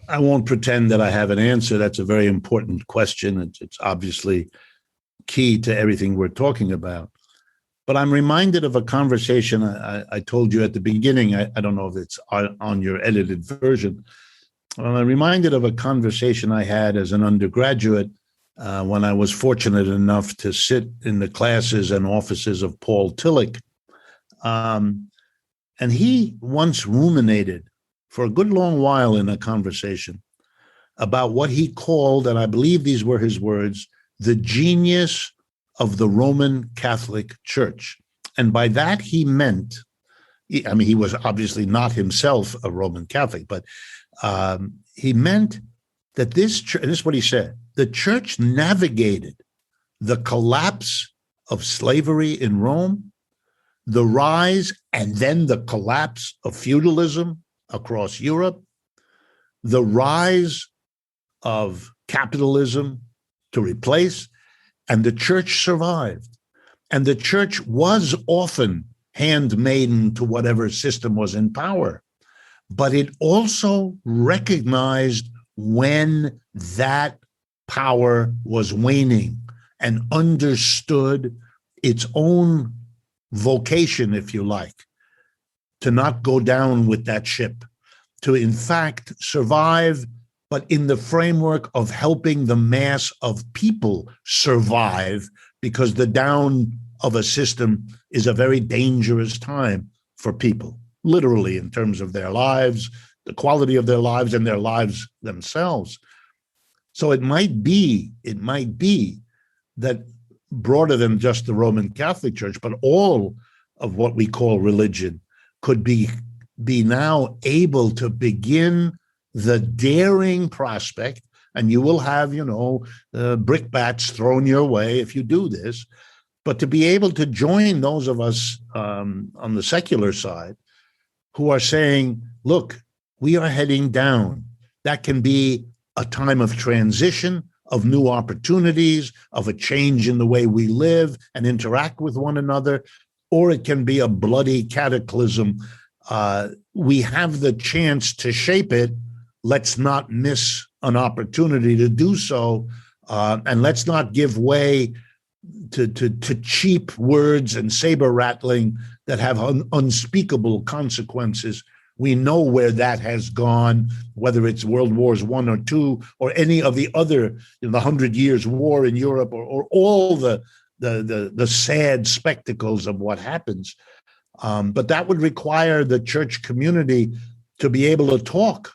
I won't pretend that I have an answer. That's a very important question. It's obviously key to everything we're talking about. But I'm reminded of a conversation I told you at the beginning. I don't know if it's on your edited version. I'm reminded of a conversation I had as an undergraduate when I was fortunate enough to sit in the classes and offices of Paul Tillich. And he once ruminated for a good long while in a conversation about what he called, and I believe these were his words, the genius of the Roman Catholic Church. And by that he meant, he was obviously not himself a Roman Catholic, but he meant that this church, and this is what he said, the church navigated the collapse of slavery in Rome, the rise and then the collapse of feudalism across Europe, the rise of capitalism to replace, and the church survived. And the church was often handmaiden to whatever system was in power, but it also recognized when that power was waning and understood its own vocation, if you like, to not go down with that ship, to in fact survive but in the framework of helping the mass of people survive, because the down of a system is a very dangerous time for people, literally in terms of their lives, the quality of their lives, and their lives themselves. So it might be that broader than just the Roman Catholic Church, but all of what we call religion could be now able to begin the daring prospect, and you will have, brickbats thrown your way if you do this, but to be able to join those of us on the secular side who are saying, look, we are heading down. That can be a time of transition, of new opportunities, of a change in the way we live and interact with one another, or it can be a bloody cataclysm. We have the chance to shape it. Let's not miss an opportunity to do so, and let's not give way to cheap words and saber rattling that have unspeakable consequences. We know where that has gone, whether it's World Wars I or II, or any of the other, the 100 Years' War in Europe, or all the sad spectacles of what happens. But that would require the church community to be able to talk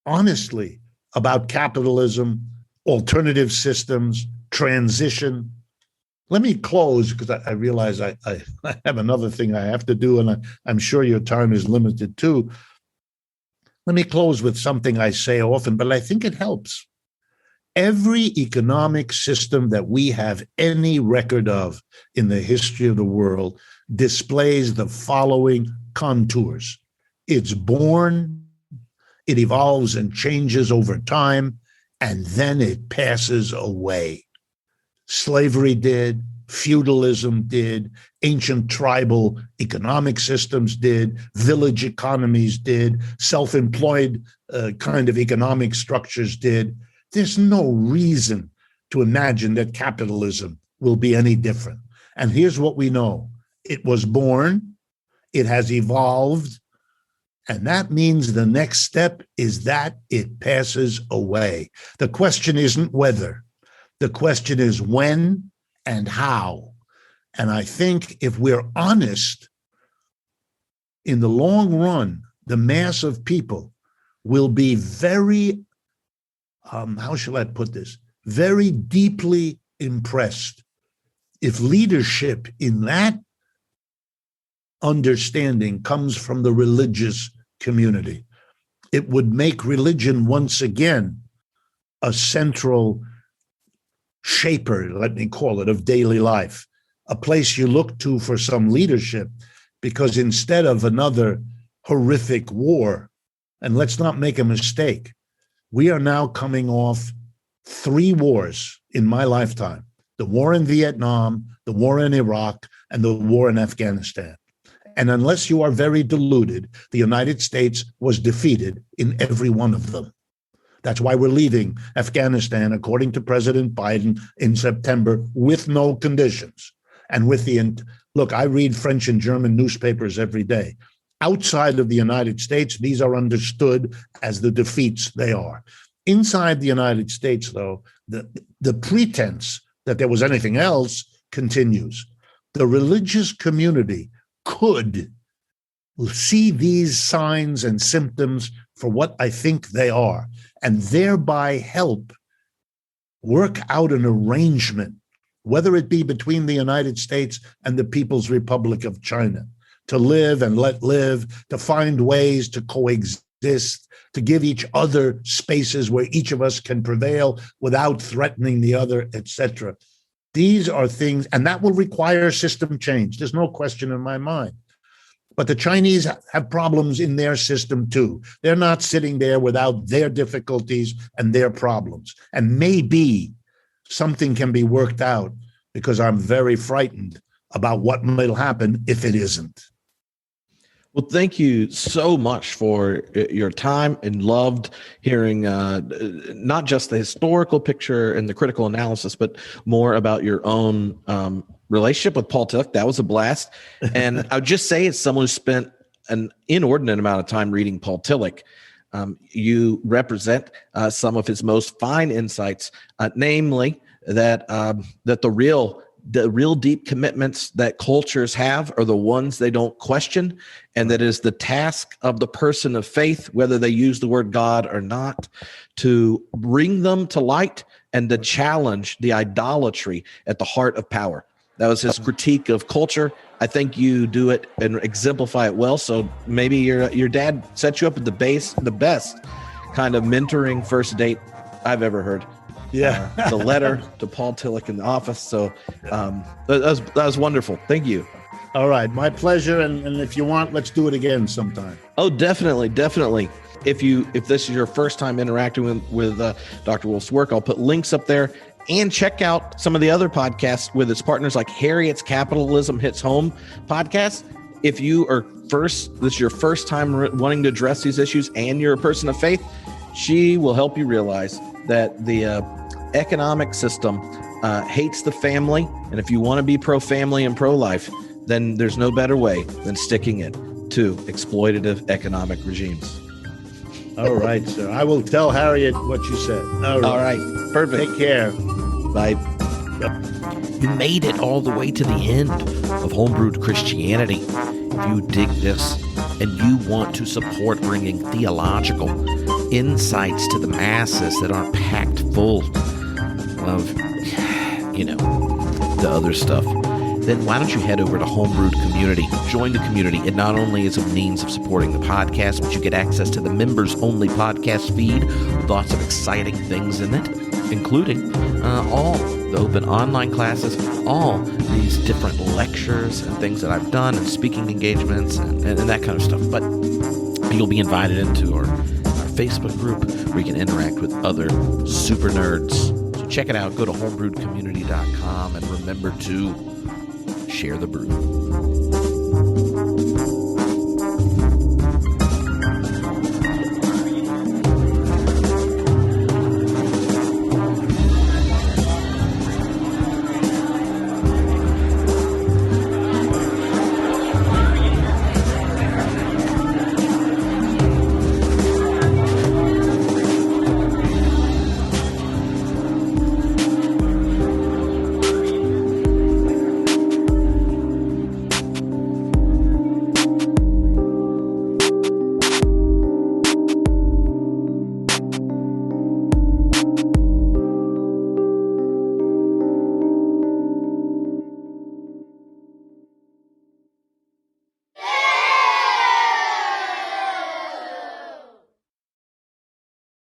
honestly about capitalism, alternative systems, transition. Let me close, because I realize I have another thing I have to do, and I'm sure your time is limited too. Let me close with something I say often, but I think it helps. Every economic system that we have any record of in the history of the world displays the following contours. It's born, it evolves and changes over time, and then it passes away. Slavery did, feudalism did, ancient tribal economic systems did, village economies did, self-employed kind of economic structures did. There's no reason to imagine that capitalism will be any different. And here's what we know. It was born, it has evolved, and that means the next step is that it passes away. The question isn't whether. The question is when and how. And I think if we're honest, in the long run, the mass of people will be very, how shall I put this, very deeply impressed if leadership in that understanding comes from the religious community. It would make religion once again a central shaper, let me call it, of daily life, a place you look to for some leadership, because instead of another horrific war, and let's not make a mistake, we are now coming off 3 wars in my lifetime: the war in Vietnam, the war in Iraq, and the war in Afghanistan. And unless you are very deluded, the United States was defeated in every one of them. That's why we're leaving Afghanistan, according to President Biden, in September with no conditions. And with look, I read French and German newspapers every day. Outside of the United States, these are understood as the defeats they are. Inside the United States, though, the pretense that there was anything else continues. The religious community could see these signs and symptoms for what I think they are, and thereby help work out an arrangement, whether it be between the United States and the People's Republic of China, to live and let live, to find ways to coexist, to give each other spaces where each of us can prevail without threatening the other, etc. These are things, and that will require system change. There's no question in my mind. But the Chinese have problems in their system too. They're not sitting there without their difficulties and their problems. And maybe something can be worked out, because I'm very frightened about what will happen if it isn't. Well, thank you so much for your time, and loved hearing not just the historical picture and the critical analysis, but more about your own relationship with Paul Tillich. That was a blast. And I would just say, as someone who spent an inordinate amount of time reading Paul Tillich, You represent some of his most fine insights, namely that the real deep commitments that cultures have are the ones they don't question, and that is the task of the person of faith, whether they use the word God or not, to bring them to light and to challenge the idolatry at the heart of power. That was his critique of culture. I think you do it and exemplify it well. So maybe your dad set you up at the best kind of mentoring first date I've ever heard. Yeah. The letter to Paul Tillich in the office. So that was wonderful. Thank you. All right. My pleasure. And if you want, let's do it again sometime. Oh, definitely. Definitely. If this is your first time interacting with Dr. Wolff's work, I'll put links up there, and check out some of the other podcasts with its partners, like Harriet's Capitalism Hits Home podcast. If this is your first time wanting to address these issues and you're a person of faith, she will help you realize that the economic system hates the family. And if you want to be pro-family and pro-life, then there's no better way than sticking it to exploitative economic regimes. All right, sir. I will tell Harriet what you said. All right. Perfect. Take care. Bye. Yep. You made it all the way to the end of Homebrewed Christianity. If you dig this and you want to support bringing theological insights to the masses that aren't packed full of, the other stuff, then why don't you head over to Homebrewed Community? Join the community. It not only is a means of supporting the podcast, but you get access to the members-only podcast feed with lots of exciting things in it, including all the open online classes, all these different lectures and things that I've done, and speaking engagements and that kind of stuff. But you'll be invited into our Facebook group where you can interact with other super nerds. So check it out. Go to homebrewedcommunity.com and remember to share the brew.